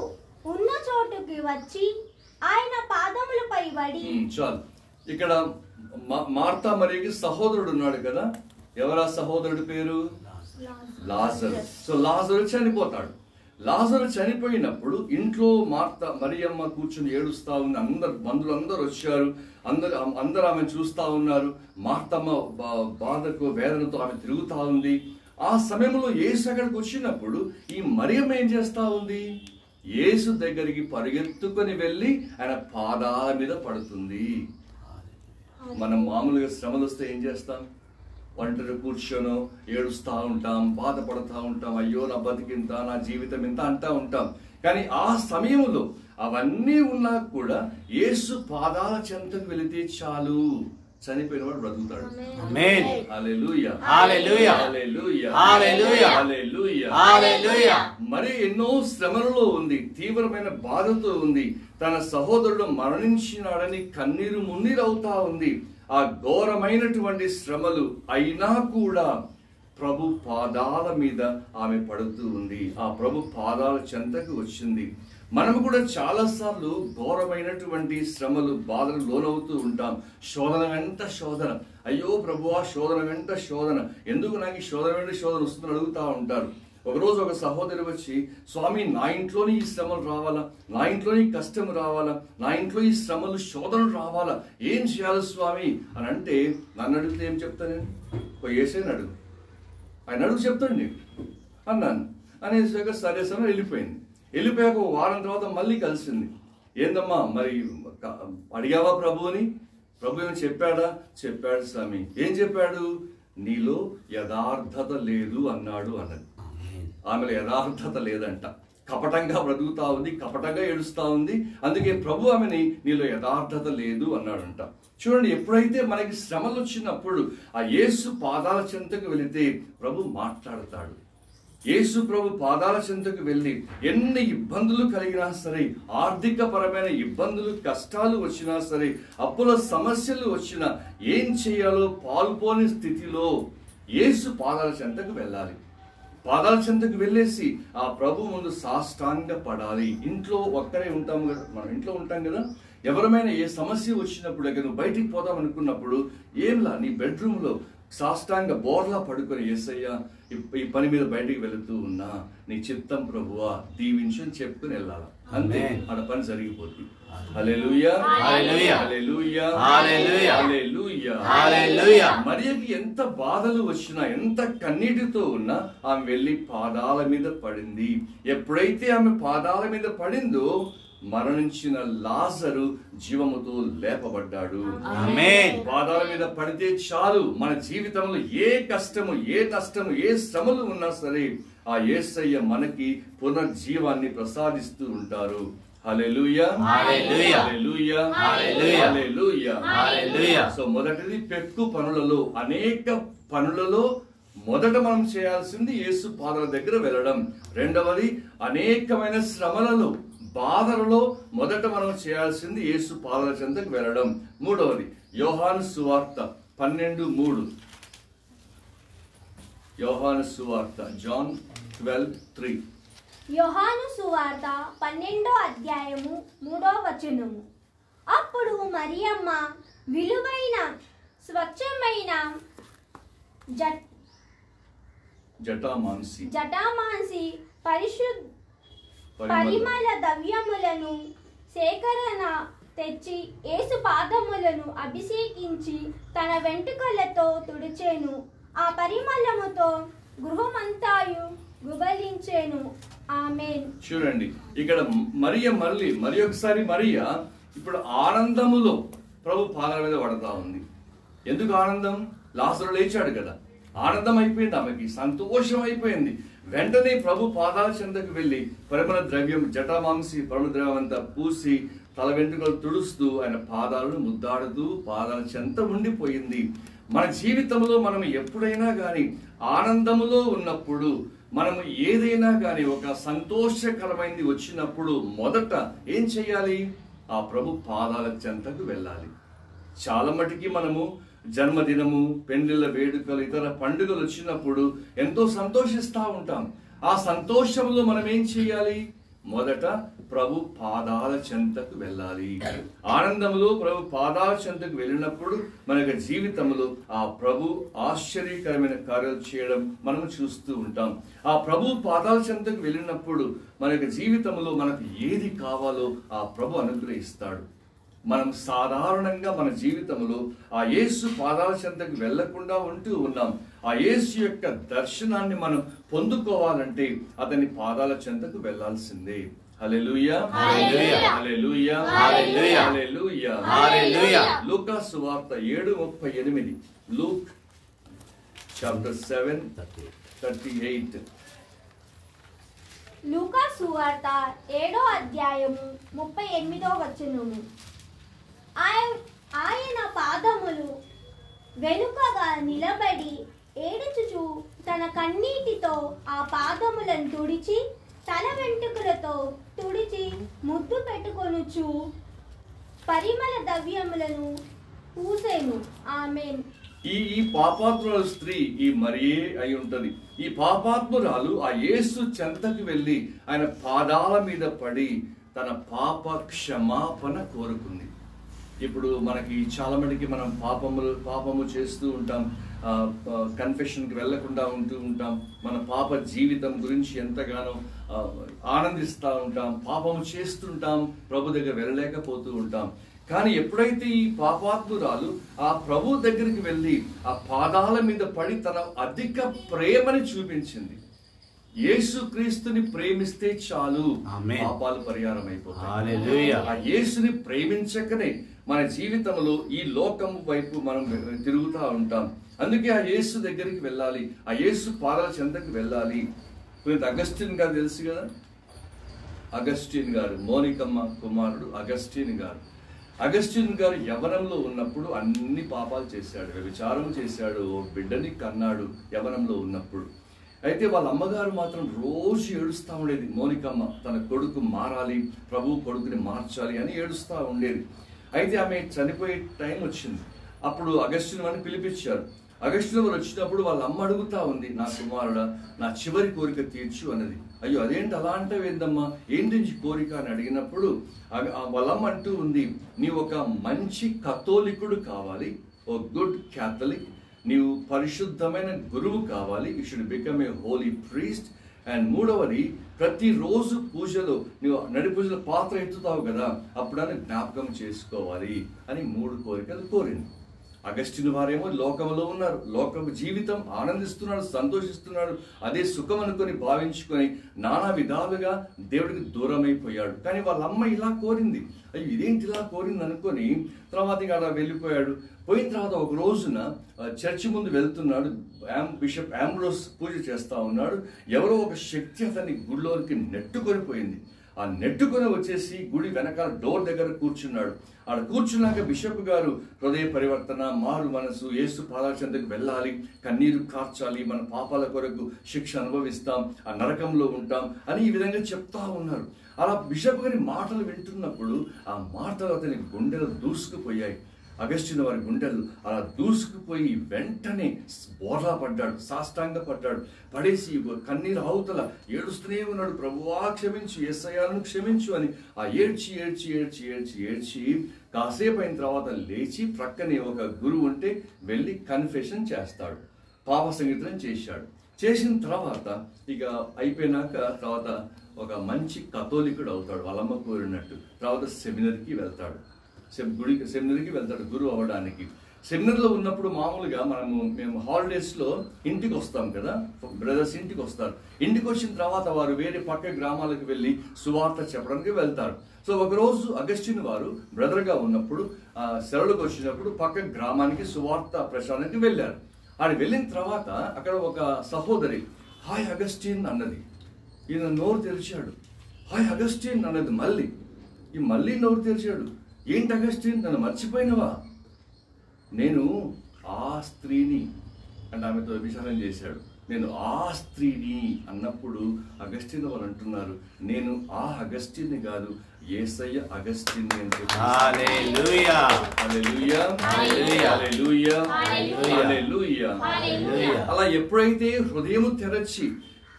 ఉన్న చోటుకి వచ్చి ఆయన పాదములపై పడి. చాలు. ఇక్కడ మార్తా మరియకి సహోదరుడు ఉన్నాడు కదా. ఎవరా సహోదరుడి పేరు? లాజరు. సో లాజరు చనిపోతాడు. లాజరు చనిపోయినప్పుడు ఇంట్లో మరియమ్మ కూర్చుని ఏడుస్తా ఉంది. బంధువులందరూ వచ్చారు. అందరూ ఆమె చూస్తా ఉన్నారు. మార్తమ్మ బాధకు వేదనతో ఆమె తిరుగుతా ఉంది. ఆ సమయంలో యేసు అక్కడికి వచ్చినప్పుడు ఈ మరియమ్మ ఏం చేస్తా ఉంది? యేసు దగ్గరికి పరిగెత్తుకొని వెళ్ళి ఆయన పాదాల మీద పడుతుంది. మనం మామూలుగా శ్రమలు వస్తే ఏం చేస్తాం? ఒంటరి కూర్చొనో ఏడుస్తూ ఉంటాం, బాధపడుతూ ఉంటాం, అయ్యో నా బతికింత, నా జీవితం ఇంత అంటా ఉంటాం. కానీ ఆ సమయంలో అవన్నీ ఉన్నా కూడా యేసు పాదాల చెంతకు వెళితే చాలు, చనిపోయిన వాడు బ్రతుకుతాడు. హల్లెలూయా, హల్లెలూయా, హల్లెలూయా, హల్లెలూయా, హల్లెలూయా, హల్లెలూయా. మరి ఎన్నో శ్రమలలో ఉంది, తీవ్రమైన బాధతో ఉంది, తన సహోదరుడు మరణించినాడని కన్నీరు మున్నీరవుతా ఉంది. ఆ ఘోరమైనటువంటి శ్రమలు అయినా కూడా ప్రభు పాదాల మీద ఆమె పడుతూ ఉంది. ఆ ప్రభు పాదాల చెంతకు వచ్చింది. మనము కూడా చాలాసార్లు ఘోరమైనటువంటి శ్రమలు, బాధలు లోనవుతూ ఉంటాం. శోధన వెంట శోధన, అయ్యో ప్రభువా శోధన వెంట శోధన, ఎందుకు నాకు ఈ శోధన వెంట శోధన వస్తుందని అడుగుతూ ఉంటారు. ఒకరోజు ఒక సహోదరి వచ్చి, స్వామి నా ఇంట్లోనే ఈ శ్రమలు రావాలా, నా ఇంట్లోనే ఈ కష్టం రావాలా, నా ఇంట్లో ఈ శ్రమలు శోధనలు రావాలా, ఏం చేయాలి స్వామి అని అంటే, నన్ను అడిగితే ఏం చెప్తాను నేను? యేసయ్యని అడుగు, ఆయన అడుగు చెప్తాను నీకు అన్నాను. అనేసాక సరే సరే వెళ్ళిపోయింది. వెళ్ళిపోయాక ఒక వారం తర్వాత మళ్ళీ కలిసింది. ఏందమ్మా మరి అడిగావా ప్రభువుని? ప్రభు ఏమి చెప్పాడా? చెప్పాడు స్వామి. ఏం చెప్పాడు? నీలో యథార్థత లేదు అన్నాడు అన్నది. ఆమెలో యథార్థత లేదంట, కపటంగా బ్రతుకుతా ఉంది, కపటంగా ఏడుస్తా ఉంది. అందుకే ప్రభు ఆమెని నీలో యథార్థత లేదు అన్నాడంట. చూడండి, ఎప్పుడైతే మనకి శ్రమలు వచ్చినప్పుడు ఆ యేసు పాదాల చెంతకు వెళితే ప్రభు మాట్లాడతాడు. యేసు ప్రభు పాదాల చెంతకు వెళ్ళి ఎన్ని ఇబ్బందులు కలిగినా సరే, ఆర్థిక పరమైన ఇబ్బందులు, కష్టాలు వచ్చినా సరే, అప్పుల సమస్యలు వచ్చినా, ఏం చేయాలో పాల్పోని స్థితిలో యేసు పాదాల చెంతకు వెళ్ళాలి. పాదాల చెంతకు వెళ్ళేసి ఆ ప్రభు ముందు సాష్టాంగ పడాలి. ఇంట్లో ఒక్కరే ఉంటాం కదా, మనం ఇంట్లో ఉంటాం కదా. ఎవరమైనా ఏ సమస్య వచ్చినప్పుడు, నువ్వు బయటికి పోదాం అనుకున్నప్పుడు, ఏంలా నీ బెడ్రూమ్లో సాష్టాంగ బోర్లా పడుకొని, యేసయ్యా ఈ పని మీద బయటికి వెళుతూ ఉన్నా, నీ చిత్తం ప్రభువా దీవించు అని చెప్పుకుని వెళ్ళాలి. అంతే, ఆడ పని జరిగిపోతుంది. హల్లెలూయా, హల్లెలూయా, హల్లెలూయా, హల్లెలూయా, హల్లెలూయా, హల్లెలూయా. మరియకి ఎంత బాధలు వచ్చినా, ఎంత కన్నీటితో ఉన్నా ఆమె వెళ్ళి పాదాల మీద పడింది. ఎప్పుడైతే ఆమె పాదాల మీద పడిందో మరణించిన లాజరు జీవముతో లేపబడ్డాడు. పాదాల మీద పడితే చాలు, మన జీవితంలో ఏ కష్టము, ఏ నష్టము, ఏ శ్రమలు ఉన్నా సరే ఆ యేసయ్య మనకి పునర్జీవాన్ని ప్రసాదిస్తూ ఉంటారు. హల్లెలూయా, హల్లెలూయా, హల్లెలూయా, హల్లెలూయా, హల్లెలూయా. సో మొదటిది పెక్కు పనులలో, అనేక పనులలో మొదట మనం చేయాల్సింది యేసు పాదాల దగ్గర వెళ్ళడం. రెండవది అనేకమైన శ్రమలలో, బాధలలో మొదట మనం చేయాల్సింది యేసు పాదాల చెంతకు వెళ్ళడం. మూడవది యోహాను సువార్త 12:3. యోహాను సువార్త, జాన్ 12:3. యోహాను సువార్త 12:3. అప్పుడు మరియమ్మ విలువైన స్వచ్ఛమైన జటామాంసి పరిమళ ద్రవ్యములను సేకరణ తెచ్చి యేసు పాదములను అభిషేకించి తన వెంట్రుకలతో తుడిచెను. ఆ పరిమళముతో గృహమంతాయు గుబలించెను. ఆమేన్. చూడండి ఇక్కడ మరి ఒకసారి మరియా ఇప్పుడు ఆనందములో ప్రభు పాదాల మీద పడతా ఉంది. ఎందుకు ఆనందం? లాజరు లేచాడు కదా, ఆనందం అయిపోయింది, ఆమెకి సంతోషం అయిపోయింది. వెంటనే ప్రభు పాదాల చెంతకు వెళ్ళి పరిమళ ద్రవ్యం జటామాంసి పరిమళ ద్రవ్యం అంతా పూసి తల వెంట్రుకలు తుడుస్తూ ఆయన పాదాలను ముద్దాడుతూ పాదాల చెంత ఉండిపోయింది. మన జీవితంలో మనం ఎప్పుడైనా కానీ ఆనందములో ఉన్నప్పుడు, మనం ఏదైనా కానీ ఒక సంతోషకరమైనది వచ్చినప్పుడు మొదట ఏం చేయాలి? ఆ ప్రభు పాదాల చెంతకు వెళ్ళాలి. చాలా మటుకి మనము జన్మదినము, పెండ్లిళ్ళ వేడుకలు, ఇతర పండుగలు వచ్చినప్పుడు ఎంతో సంతోషిస్తూ ఉంటాం. ఆ సంతోషంలో మనం ఏం చేయాలి? మొదట ప్రభు పాదాల చెంతకు వెళ్ళాలి. ఆనందంలో ప్రభు పాదాల చెంతకు వెళ్ళినప్పుడు మన యొక్క జీవితంలో ఆ ప్రభు ఆశ్చర్యకరమైన కార్యాలు చేయడం మనం చూస్తూ ఉంటాం. ఆ ప్రభు పాదాల చెంతకు వెళ్ళినప్పుడు మన యొక్క జీవితంలో మనకు ఏది కావాలో ఆ ప్రభు అనుగ్రహిస్తాడు. మనం సాధారణంగా మన జీవితంలో ఆ యేసు పాదాల చెంతకు వెళ్లకుండా ఉంటూ ఉన్నాం. ఆ యేసు యొక్క దర్శనాన్ని మనం పొందుకోవాలంటే అతని పాదాల చెంతకు వెళ్లాల్సిందే. హల్లెలూయా, హల్లెలూయా, హల్లెలూయా, హల్లెలూయా, హల్లెలూయా, హల్లెలూయా. లూకా సువార్త 7:38. Luke chapter 7:38. లూకా సువార్త 7వ అధ్యాయము 38వ వచనము. ఆయన పాదములు వెనుకగా నిలబడి ఏడుచుచు తన కన్నీటితో ఆ పాదములను తుడిచి తల వెంట్రుకలతో తుడిచి ముద్దు పెట్టుకొనుచు పరిమళ ద్రవ్యములను పూసెను. ఆమేన్. ఈ పాపాత్మురాలు స్త్రీ ఈ మరియే అయి ఉంటది. ఈ పాపాత్మురాలు ఆ యేసు చెంతకు వెళ్ళి ఆయన పాదాల మీద పడి తన పాప క్షమాపణ కోరుకుంది. ఇప్పుడు మనకి చాలా మటుకి మనం పాపము చేస్తూ ఉంటాం, కన్ఫెషన్కి వెళ్లకుండా ఉంటూ ఉంటాం. మన పాప జీవితం గురించి ఎంతగానో ఆనందిస్తూ ఉంటాం, పాపము చేస్తుంటాం, ప్రభు దగ్గర వెళ్ళలేకపోతూ ఉంటాం. కానీ ఎప్పుడైతే ఈ పాపాత్మురాలు ఆ ప్రభు దగ్గరికి వెళ్ళి ఆ పాదాల మీద పడి తన అధిక ప్రేమని చూపించింది. యేసు క్రీస్తుని ప్రేమిస్తే చాలు, పాపాలు పరిహారం అయిపోతాయి. ఆ యేసుని ప్రేమించకనే మన జీవితంలో ఈ లోకం వైపు మనం తిరుగుతూ ఉంటాం. అందుకే ఆ యేసు దగ్గరికి వెళ్ళాలి, ఆ యేసు పాదాల చెంతకు వెళ్ళాలి. అగస్టిన్ గారు తెలుసు కదా, అగస్టిన్ గారు, మోనికమ్మ కుమారుడు అగస్టిన్ గారు. అగస్టిన్ గారు యవ్వనంలో ఉన్నప్పుడు అన్ని పాపాలు చేశాడు, వ్యభిచారం చేశాడు, బిడ్డని కన్నాడు యవ్వనంలో ఉన్నప్పుడు. అయితే వాళ్ళ అమ్మగారు మాత్రం రోజు ఏడుస్తూ ఉండేది. మోనికమ్మ తన కొడుకు మారాలి, ప్రభు కొడుకుని మార్చాలి అని ఏడుస్తూ ఉండేది. అయితే ఆమె చనిపోయే టైం వచ్చింది. అప్పుడు అగస్టిన్ వారిని పిలిపించారు. అగస్టిన్ వారు వచ్చినప్పుడు వాళ్ళ అమ్మ అడుగుతా ఉంది, నా కుమారుడా నా చివరి కోరిక తీర్చు అన్నది. అయ్యో అదేంటి అలా అంటావేందమ్మా, ఏంటి కోరిక అని అడిగినప్పుడు వాళ్ళమ్మ అంటూ ఉంది, నీవు ఒక మంచి కథోలికుడు కావాలి, ఓ గుడ్ క్యాథలిక్, నీవు పరిశుద్ధమైన గురువు కావాలి, you should become a holy priest. And మూడవది, ప్రతిరోజు పూజలో నువ్వు నడి పూజలో పాత్ర ఎత్తుతావు కదా, అప్పుడని జ్ఞాపకం చేసుకోవాలి అని 3 కోరికలు కోరింది. అగస్టిన్ వారేమో లోకంలో ఉన్నారు, లోకపు జీవితం ఆనందిస్తున్నాడు, సంతోషిస్తున్నాడు, అదే సుఖం అనుకొని భావించుకొని నానా విధాలుగా దేవుడికి దూరమైపోయాడు. కానీ వాళ్ళ అమ్మ ఇలా కోరింది, అయ్యో ఇదేంటి ఇలా కోరింది అనుకొని తర్వాత ఇక అలా వెళ్ళిపోయాడు. పోయిన తర్వాత ఒక రోజున చర్చి ముందు వెళ్తున్నాడు, బిషప్ ఆంబ్రోస్ పూజ చేస్తా ఉన్నాడు. ఎవరో ఒక శక్తి అతన్ని గుడిలోకి నెట్టుకొని పోయింది. ఆ నెట్టుకొని వచ్చేసి గుడి వెనకాల డోర్ దగ్గర కూర్చున్నాడు. ఆడ కూర్చున్నాక బిషప్ గారు హృదయ పరివర్తన, మారు మనసు, యేసు పాదాల చెంతకు వెళ్ళాలి, కన్నీరు కార్చాలి, మన పాపాల కొరకు శిక్ష అనుభవిస్తాం, ఆ నరకంలో ఉంటాం అని ఈ విధంగా చెప్తా ఉన్నారు. అలా బిషప్ గారి మాటలు వింటున్నప్పుడు ఆ మాటలు అతని గుండెలు దూసుకుపోయాయి. అగస్టిన్ వారి గుండెలు అలా దూసుకుపోయి వెంటనే బోర్లా పడ్డాడు, సాష్టాంగ పడ్డాడు. పడేసి కన్నీరు అవతల ఏడుస్తూనే ఉన్నాడు, ప్రభువా క్షమించు, యేసయ్యను క్షమించు అని. ఆ ఏడ్చి ఏడ్చి ఏడ్చి ఏడ్చి ఏడ్చి కాసేపు అయిన తర్వాత లేచి ప్రక్కనే ఒక గురువు ఉంటే వెళ్ళి కన్ఫెషన్ చేస్తాడు, పాప సంగీతం చేశాడు. చేసిన తర్వాత ఇక అయిపోయినాక తర్వాత ఒక మంచి కథోలికుడు అవుతాడు, వాళ్ళమ్మ కోరినట్టు. తర్వాత సెమినరీకి వెళ్తాడు, సెమినరీకి వెళ్తాడు గురువు అవ్వడానికి. సెమినార్లో ఉన్నప్పుడు మామూలుగా మేము హాలిడేస్లో ఇంటికి వస్తాం కదా, బ్రదర్స్ ఇంటికి వస్తారు. ఇంటికి వచ్చిన తర్వాత వారు వేరే పక్క గ్రామాలకు వెళ్ళి సువార్త చెప్పడానికి వెళ్తారు. సో ఒకరోజు అగస్టిన్ వారు బ్రదర్గా ఉన్నప్పుడు సెలవులకు వచ్చినప్పుడు పక్క గ్రామానికి సువార్త ప్రచారానికి వెళ్ళారు. ఆడు వెళ్ళిన తర్వాత అక్కడ ఒక సహోదరి హాయ్ అగస్టిన్ అన్నది. ఈయన నోరు తెరిచాడు. హాయ్ అగస్టిన్ అన్నది మళ్ళీ నోరు తెరిచాడు. ఏంటి అగస్టిన్, నన్ను మర్చిపోయినవా? నేను ఆ స్త్రీని అంటే ఆమెతో విచారం చేశాడు. నేను ఆ స్త్రీని అన్నప్పుడు అగస్టిన్ వారు అంటున్నారు, నేను ఆ అగస్టిన్ని కాదు, యేసయ్య అగస్టిన్ని అని చెప్పి. హల్లెలూయా హల్లెలూయా హల్లెలూయా హల్లెలూయా. అలా ఎప్పుడైతే హృదయము తెరచి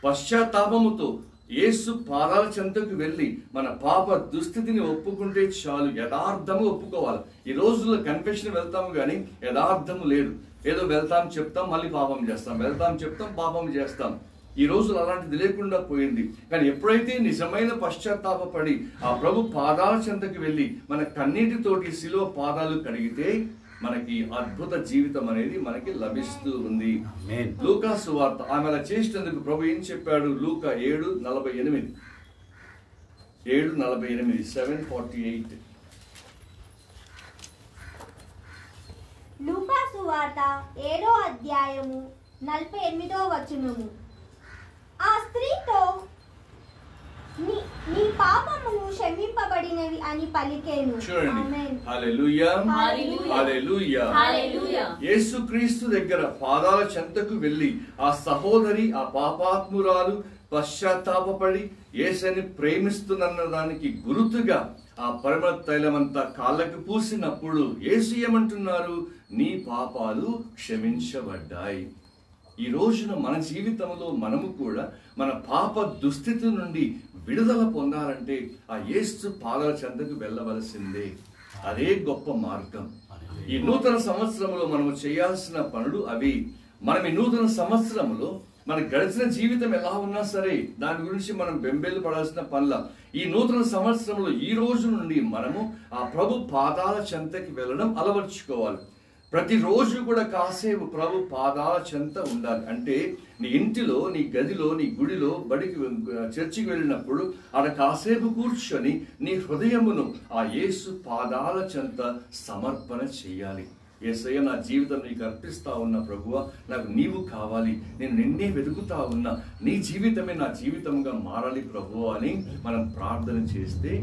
పశ్చాత్తాపముతో యేసు పాదాల చెంతకు వెళ్ళి మన పాప దుస్థితిని ఒప్పుకుంటే చాలు. యథార్థము ఒప్పుకోవాలి. ఈ రోజుల్లో కన్ఫెషన్ వెళ్తాము కానీ యథార్థము లేదు. ఏదో వెళ్తాం చెప్తాం మళ్ళీ పాపం చేస్తాం, వెళ్తాం చెప్తాం పాపం చేస్తాం. ఈ రోజులు అలాంటిది లేకుండా పోయింది. కానీ ఎప్పుడైతే నిజమైన పశ్చాత్తాపడి ఆ ప్రభు పాదాల చెంతకు వెళ్ళి మన కన్నీటితోటి శిలువ పాదాలు కడిగితే మనకి అద్భుత జీవితం అనేది మనకి లభిస్తూ ఉంది. లూకా సువార్త ఆమె అలా చేసినందుకు ప్రభు ఏం చెప్పాడు? లూకా 7:48 7:48 లూకా సువార్త 7వ అధ్యాయము 48వ వచనము. ఆ స్త్రీతో నీ పాపములు క్షమింపబడినవి అని పలికేను. చూడండి, హల్లెలూయా హల్లెలూయా హల్లెలూయా. యేసుక్రీస్తు దగ్గర పాదాల చెంతకు వెళ్ళి ఆ సహోదరి, ఆ పాపాత్మురాలు పశ్చాత్తాపడి యేసుని ప్రేమిస్తున్న దానికి గుర్తుగా ఆ పరిమళ తైలమంతా కాళ్ళకు పూసినప్పుడు యేసు ఏమంటున్నారు? నీ పాపాలు క్షమించబడ్డాయి. ఈ రోజున మన జీవితంలో మనము కూడా మన పాప దుస్థితి నుండి విడుదల పొందాలంటే ఆ యేసు పాదాల చెంతకు వెళ్ళవలసిందే. అదే గొప్ప మార్గం. ఈ నూతన సంవత్సరంలో మనము చేయాల్సిన పనులు అవి. మనం ఈ నూతన సంవత్సరంలో మన గడిచిన జీవితం ఎలా ఉన్నా సరే దాని గురించి మనం బెంబేలు పడాల్సిన పనుల. ఈ నూతన సంవత్సరంలో ఈ రోజు నుండి మనము ఆ ప్రభు పాదాల చెంతకి వెళ్ళడం అలవర్చుకోవాలి. ప్రతిరోజు కూడా కాసేపు ప్రభు పాదాల చెంత ఉండాలి. అంటే నీ ఇంటిలో, నీ గదిలో, నీ గుడిలో, బడికి చర్చికి వెళ్ళినప్పుడు ఆడ కాసేపు కూర్చొని నీ హృదయమును ఆ యేసు పాదాల చెంత సమర్పణ చేయాలి. యేసయ్య, నా జీవితం నీకు అర్పిస్తా ఉన్నా ప్రభువా, నాకు నీవు కావాలి, నేను నిన్నే వెతుకుతా ఉన్నా, నీ జీవితమే నా జీవితంగా మారాలి ప్రభువా అని మనం ప్రార్థన చేస్తే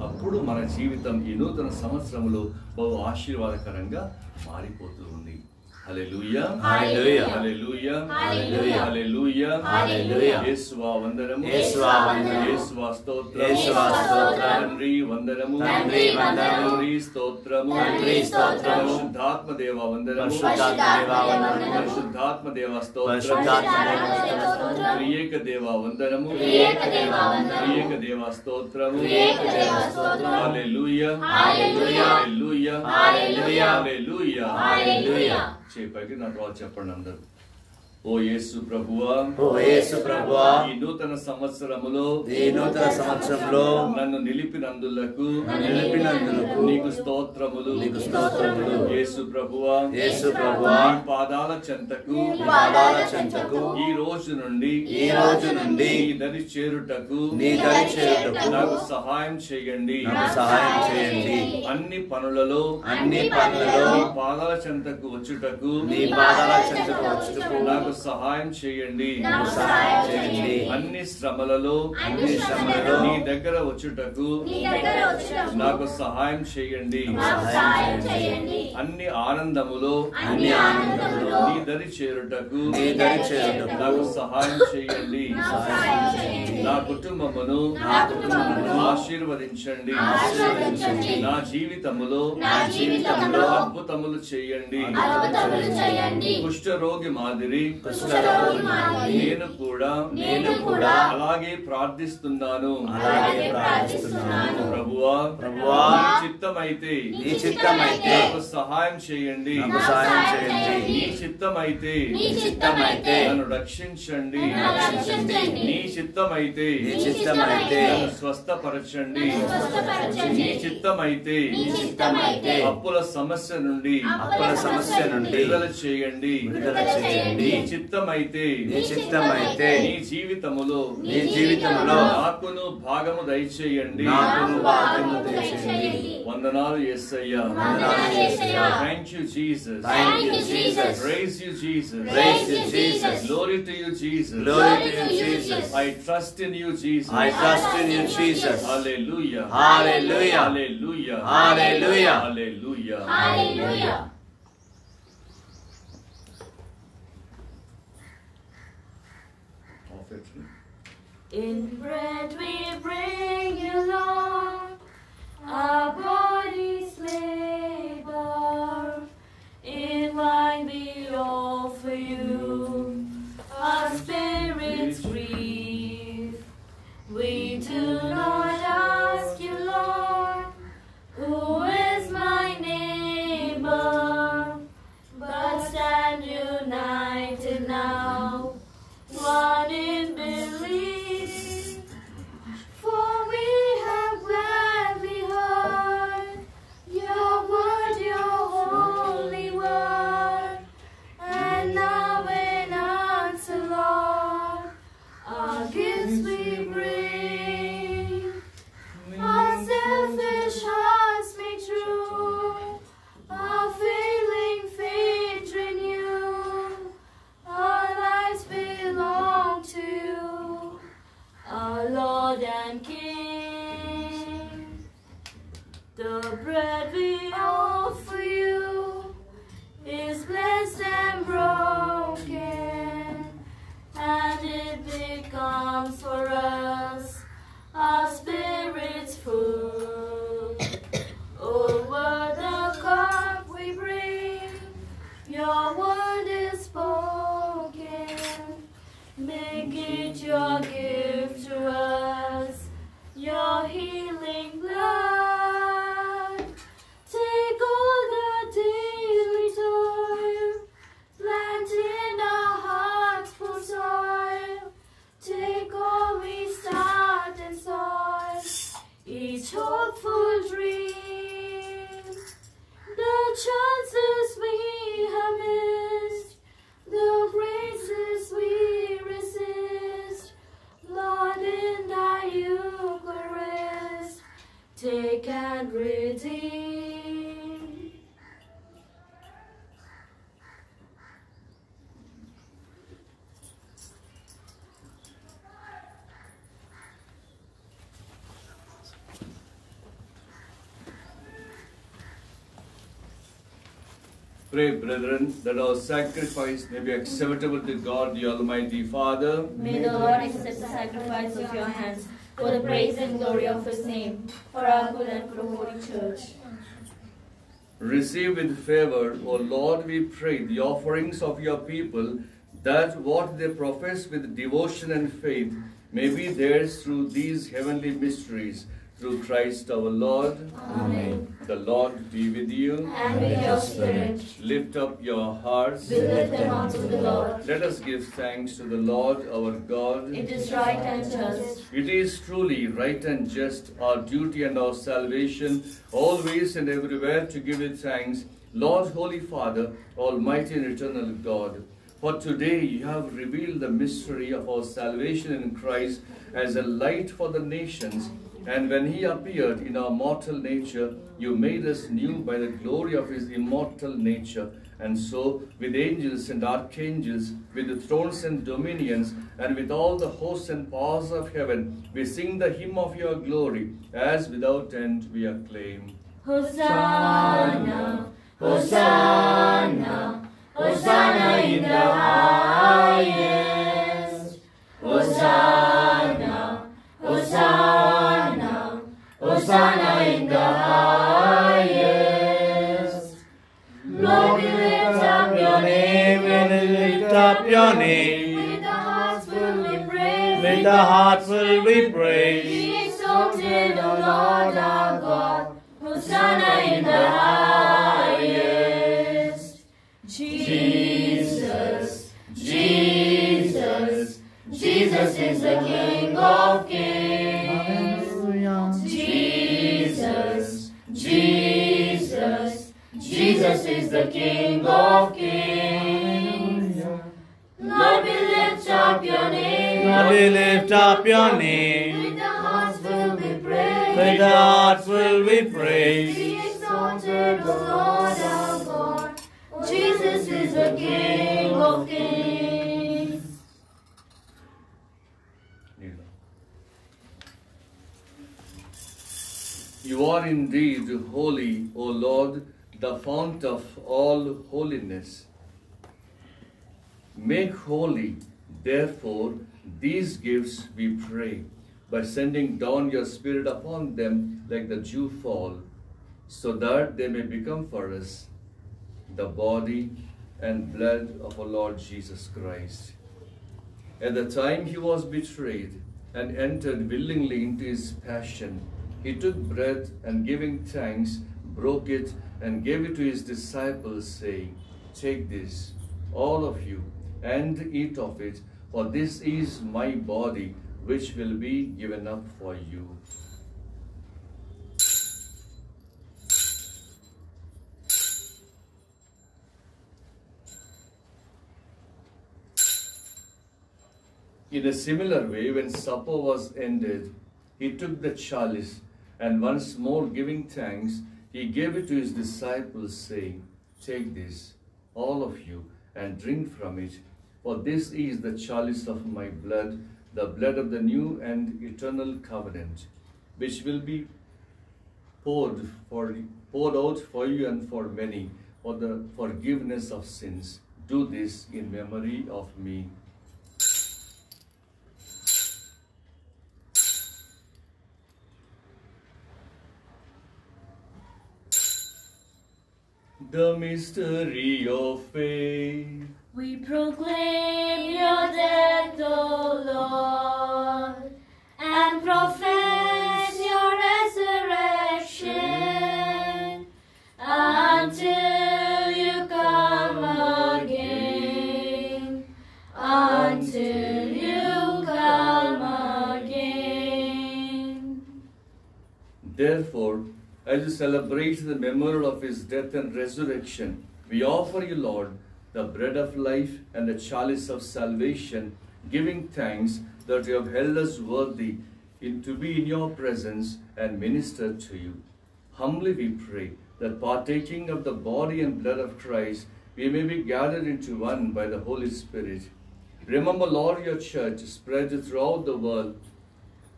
అప్పుడు మన జీవితం ఈ నూతన సంవత్సరంలో బహు ఆశీర్వాదకరంగా మారిపోతూ ఉంది. హల్లెలూయా హల్లెలూయా హల్లెలూయా హల్లెలూయా హల్లెలూయా హల్లెలూయా. యేసువా వందనము, యేసువా వందనము, యేసువా స్తోత్రము, యేసువా స్తోత్రము, తండ్రి వందనము, తండ్రి వందనము, తండ్రి స్తోత్రము, తండ్రి స్తోత్రము, పరిశుద్ధాత్మ దేవా వందనము, పరిశుద్ధాత్మ దేవా వందనము, పరిశుద్ధాత్మ దేవా స్తోత్రము, పరిశుద్ధాత్మ దేవా స్తోత్రము, త్రియేక దేవా వందనము, త్రియేక దేవా వందనము, త్రియేక దేవా స్తోత్రము, త్రియేక దేవా స్తోత్రము. హల్లెలూయా హల్లెలూయా హల్లెలూయా హల్లెలూయా హల్లెలూయా హల్లెలూయా. చేపకి నా తర్వాత చెప్పండి అందరూ. ఓ యేసు ప్రభువా, ఓ యేసు ప్రభువా, ఈ నూతన సంవత్సరములో ఈ నూతన సంవత్సరంలో నన్ను నిలిపినందులకు నీకు స్తోత్రములు, నీకు స్తోత్రములు. యేసు ప్రభువా, యేసు ప్రభువా, నీ పాదాల చెంతకు పాదాల చెంతకు ఈ రోజు నుండి ఈ రోజు నుండి నీ దరి చేరుటకు నీ దరి చేరుటకు నాకు సహాయం చేయండి. నాకు సహాయం చేయండి. అన్ని పనులలో అన్ని పనులలో నీ పాదాల చెంతకు వచ్చుటకు నీ పాదాల చెంతకు వచ్చుటకు నాకు సహాయం చేయండి. నాకు సహాయం చేయండి. అన్ని శ్రమలలో అన్ని శ్రమలలో నీ దగ్గర వచ్చుటకు నాకు సహాయం చేయండి. సహాయం చేయండి. అన్ని ఆనందములో అన్ని ఆనందములో నీ దరి చేరుటకు నీ దరి చేరుటకు నాకు సహాయం చేయండి. సహాయం చేయండి. నా కుటుంబమును నా కుటుంబమును ఆశీర్వదించండి. ఆశీర్వదించండి. నా జీవితములో నా జీవితములో అద్భుతములు చేయండి. అద్భుతములు చేయండి. కుష్ఠరోగి మాదిరి కుష్ఠరోగి మారి నేను కూడా అలాగే ప్రార్థిస్తున్నాను. ప్రభువా నీ చిత్తమైతే నాకు సహాయం చేయండి. నీ చిత్తమైతే నన్ను రక్షించండి. నీ చిత్తమైతే నన్ను స్వస్థపరచండి. నీ చిత్తమైతే అప్పుల సమస్య నుండి విడుదల చేయండి. నీ చిత్తమైతే నీ జీవితములో నాకును భాగము దయచేయండి. వందనాలు యేసయ్యా. Thank you Jesus. Praise you Jesus. Glory to you Jesus. I trust in you Jesus. Hallelujah. In bread we bring you, Lord, our bodies labor. In wine we offer you, our spirits grieve. We do not ask you, Lord, who is my neighbor, but stand united now, one in belief. For we have gladly heard your word, your holy word, and now in answer, Lord, our gifts we bring. Our selfish hearts make true, our failing faith renew. Our lives belong to you, our Lord and King. The bread we offer you is blessed and broken, and it becomes for us our spirit's food. Over the cup we bring, your word is spoken. Make it your gift to us, your healing blood. Take all the daily toil, plant in our hearts for soil. Take all we start and soil, each hopeful dream. The chances we have missed, the graces we resist, Lord, in thy Eucharist, take and redeem. Pray, brethren, that our sacrifice may be acceptable to God, the Almighty Father. May the Lord accept the sacrifice of your hands for the praise and glory of his name, for our good and for the Holy Church. Receive with favor, O Lord, we pray, the offerings of your people, that what they profess with devotion and faith may be theirs through these heavenly mysteries. Through Christ our Lord. Amen. The Lord be with you. And with your spirit. Lift up your hearts. We lift them up to the Lord. Let us give thanks to the Lord our God. It is right and just. It is truly right and just, our duty and our salvation, always and everywhere to give it thanks, Lord, Holy Father, Almighty and eternal God. For today you have revealed the mystery of our salvation in Christ as a light for the nations. And when he appeared in our mortal nature, you made us new by the glory of his immortal nature. And so, with angels and archangels, with the thrones and dominions, and with all the hosts and powers of heaven, we sing the hymn of your glory, as without end we acclaim. Hosanna, Hosanna, Hosanna in the highest. Hosanna, Hosanna, Hosanna in the highest. Lord, we lift up your name, we lift up your name. With the hearts filled with praise. With the heart filled with praise. Be exalted, O Lord our God. Hosanna in the highest. Jesus, Jesus, Jesus is the King of kings. Jesus, Jesus, Jesus is the King of kings. Lord, we lift up your name. Lord, we lift up your name. With the hearts filled with praise. With the heart filled with praise. Be exalted, O Lord our God. Jesus is the King of kings. You are indeed holy, O Lord, the fount of all holiness. Make holy, therefore, these gifts, we pray, by sending down your Spirit upon them like the dew fall, so that they may become for us the body and blood of our Lord Jesus Christ. At the time he was betrayed and entered willingly into his passion, he took bread and giving thanks, broke it and gave it to his disciples, saying, "Take this, all of you, and eat of it, for this is my body, which will be given up for you." In a similar way, when supper was ended, he took the chalice, and once more giving thanks, he gave it to his disciples, saying, "Take this, all of you, and drink from it, for this is the chalice of my blood, the blood of the new and eternal covenant, which will be poured out for you and for many, for the forgiveness of sins. Do this in memory of me." The mystery of faith. We proclaim your death, O Lord, and profess your resurrection until you come again. Until you come again. Therefore, as you celebrate the memorial of his death and resurrection, we offer you, Lord, the bread of life and the chalice of salvation, giving thanks that you have held us worthy to be in your presence and minister to you. Humbly we pray that partaking of the body and blood of Christ, we may be gathered into one by the Holy Spirit. Remember, Lord, your church spread throughout the world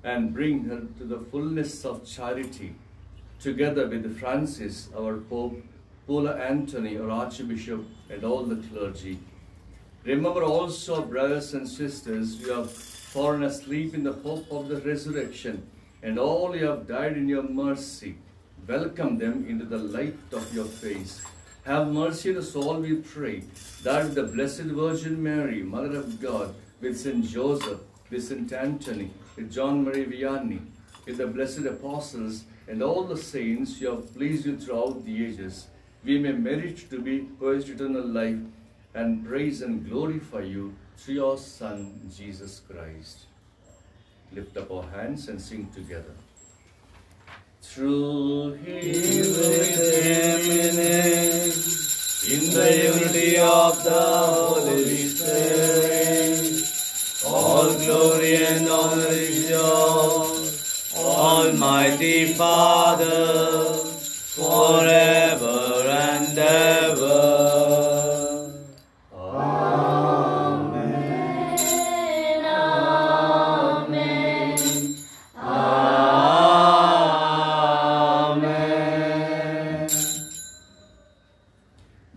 and bring her to the fullness of charity, together with Francis, our Pope, Paula Anthony, our Archbishop, and all the clergy. Remember also, brothers and sisters, you have fallen asleep in the hope of the resurrection, and all you have died in your mercy. Welcome them into the light of your face. Have mercy on us all, we pray, that with the Blessed Virgin Mary, Mother of God, with Saint Joseph, with Saint Anthony, with John Marie Vianney, with the blessed apostles, and all the saints you have pleased you throughout the ages, we may merit to be possessed eternal life and praise and glorify you through your Son, Jesus Christ. Lift up our hands and sing together. Through him, with him, in the unity of the Holy Spirit, all glory and honor is yours, Almighty Father, forever and ever. Amen. Amen. Amen.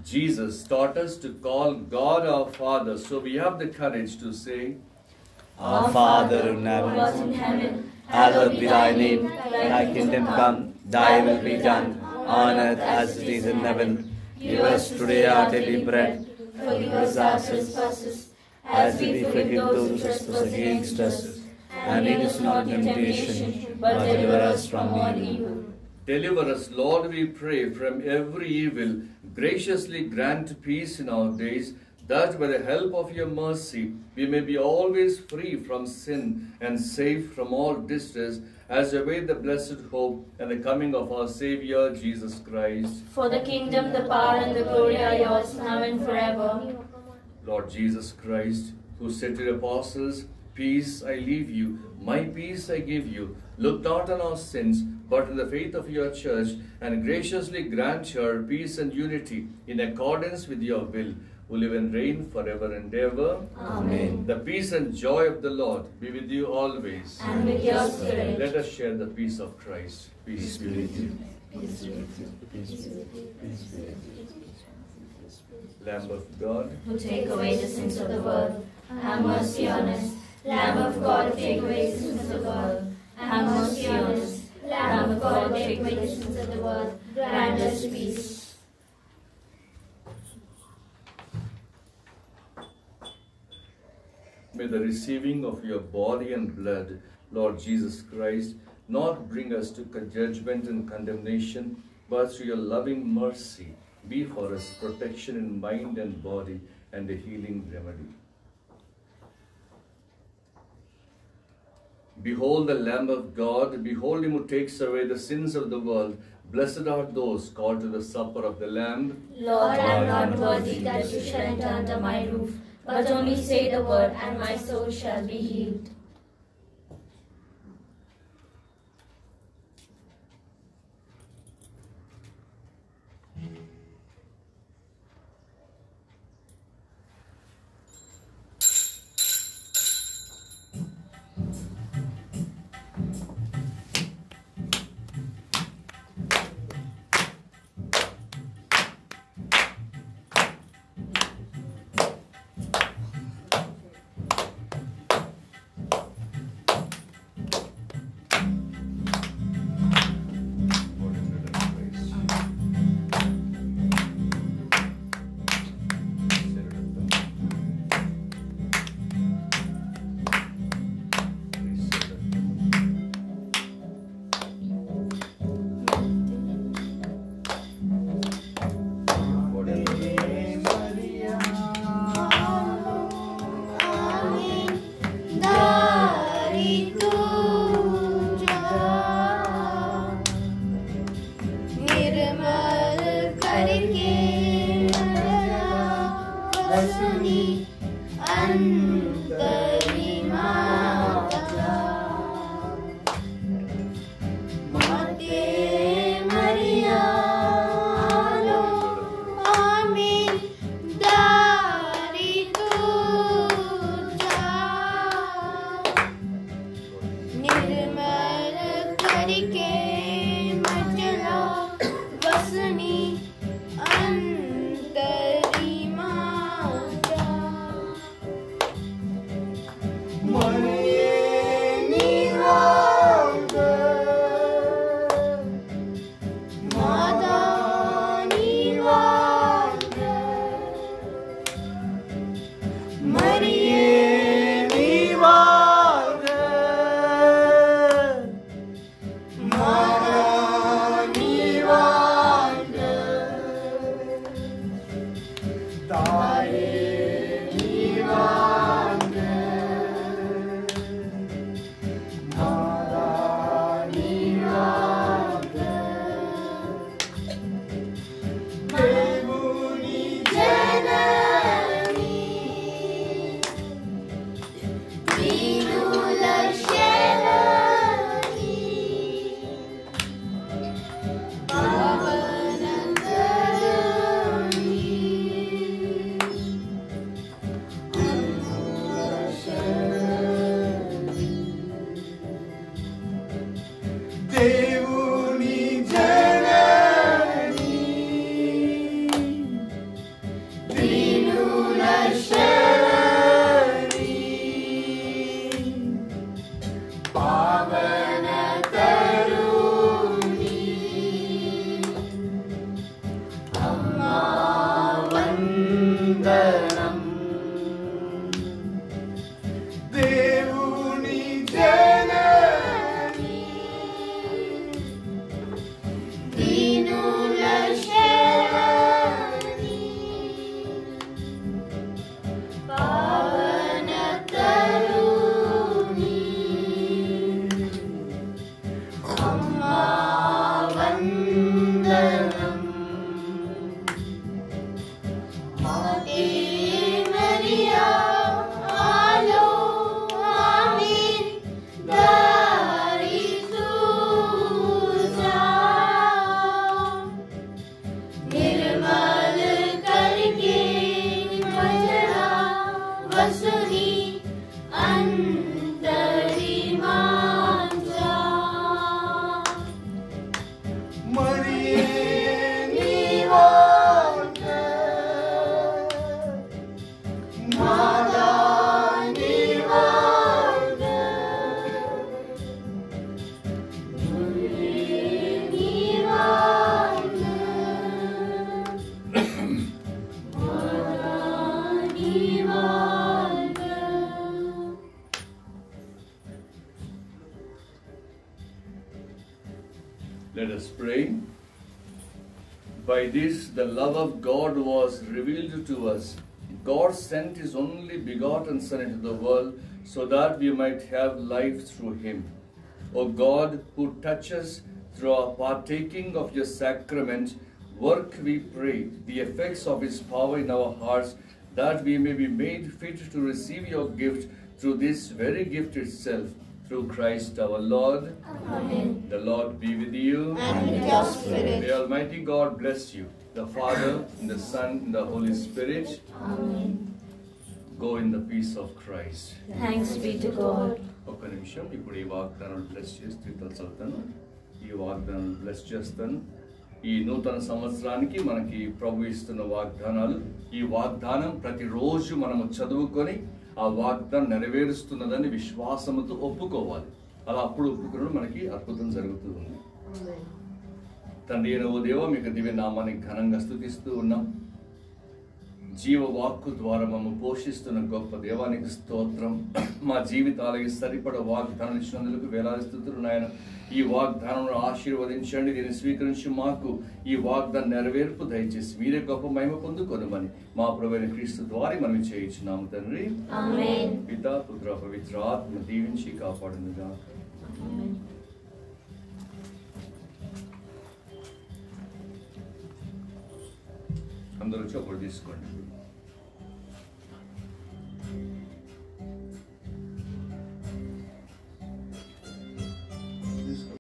Jesus taught us to call God our Father, so we have the courage to say, Our Father in who art in heaven, heaven, hallowed be thy name. Thy kingdom come, thy will be done, on earth as it is in heaven. Give us today our daily bread. forgive us our trespasses, as we forgive those who trespass against us. And lead us not into temptation, but deliver us from all evil. Deliver us, Lord, we pray, from every evil. Graciously grant peace in our days, that by the help of your mercy we may be always free from sin and safe from all distress, as we await the blessed hope and the coming of our Saviour Jesus Christ. For the kingdom, the power, and the glory are yours, now and forever. Lord Jesus Christ, who said to the apostles, "Peace I leave you, my peace I give you. Look not on our sins, but on the faith of your church, and graciously grant her peace and unity in accordance with your will, who live and reign forever and ever." Amen. The peace and joy of the Lord be with you always. And with your spirit. Let us share the peace of Christ. Peace be with you. Lamb of God, Who take away the sins of the world, have mercy on us. Lamb of God, take away the sins of the world, have mercy on us. Lamb of God, take away the sins of the world, grant us peace. may the receiving of your body and blood, Lord Jesus Christ, not bring us to judgment and condemnation, but through your loving mercy be for us protection in mind and body and a healing remedy. Behold the Lamb of God, behold him who takes away the sins of the world. Blessed are those called to the supper of the Lamb. Lord, I am not worthy that you shall enter under my roof, but only say the word, and my soul shall be healed. వందనం దేవుని జనని దీనుల శరణి పావన తరుణి అమ్మా వందనం ఆవే మరియా ఆలో ఆమేన్ దారి तुझा निर्मल करके मजरा वसुनी अंतरिमांचा మరియే నీవాంత మాదా నీవాంత Let us pray. By this, the love of God was revealed to us. God sent His only begotten Son into the world so that we might have life through Him. O God, who touches through our partaking of your sacrament, work, we pray, the effects of His power in our hearts, that we may be made fit to receive your gift through this very gift itself, through Christ our Lord. Amen. The Lord be with you. And with your spirit. May Almighty God bless you, the Father, and the Son, and the Holy Spirit. Amen. Go in the peace of Christ. Thanks be to God. ఒక్క నిమిషం ఇప్పుడు ఈ వాగ్దానాలు bless చేసి తిరుతలు చదువుతాను. ఈ వాగ్దానాలు bless చేస్తాను. ఈ నూతన సంవత్సరానికి మనకి ప్రభు ఇస్తున్న వాగ్దానాలు, ఈ వాగ్దానం ప్రతిరోజు మనము చదువుకొని ఆ వాగ్దానం నెరవేరుస్తున్నదని విశ్వాసముతో ఒప్పుకోవాలి. అలా అప్పుడు ఒప్పుకున్నప్పుడు మనకి అద్భుతం జరుగుతూ ఉంది. తండ్రి అయిన ఓ దేవా, మీకు దివ్య నామాన్ని ఘనంగా స్తుతిస్తూ ఉన్నాం. జీవవాక్కు ద్వారా మమ్మల్ని పోషిస్తున్న గొప్ప దేవానికి స్తోత్రం. మా జీవితాలకి సరిపడ వాగ్దానం ఇచ్చినందుకు వేలాది స్తుతులు నాయన. ఈ వాగ్దానం ఆశీర్వదించండి, దీన్ని స్వీకరించి మాకు ఈ వాగ్దానం నెరవేర్పు దయచేసి మీరే గొప్ప మహిమ పొందుకొనమని మా ప్రభువైన క్రీస్తు ద్వారా మనం చేయించున్నాము తండ్రి. ఆమేన్. పితా పుత్ర పవిత్ర ఆత్మ దీవించి కాపాడునుగా. అందరూ వచ్చి ఒకటి తీసుకోండి.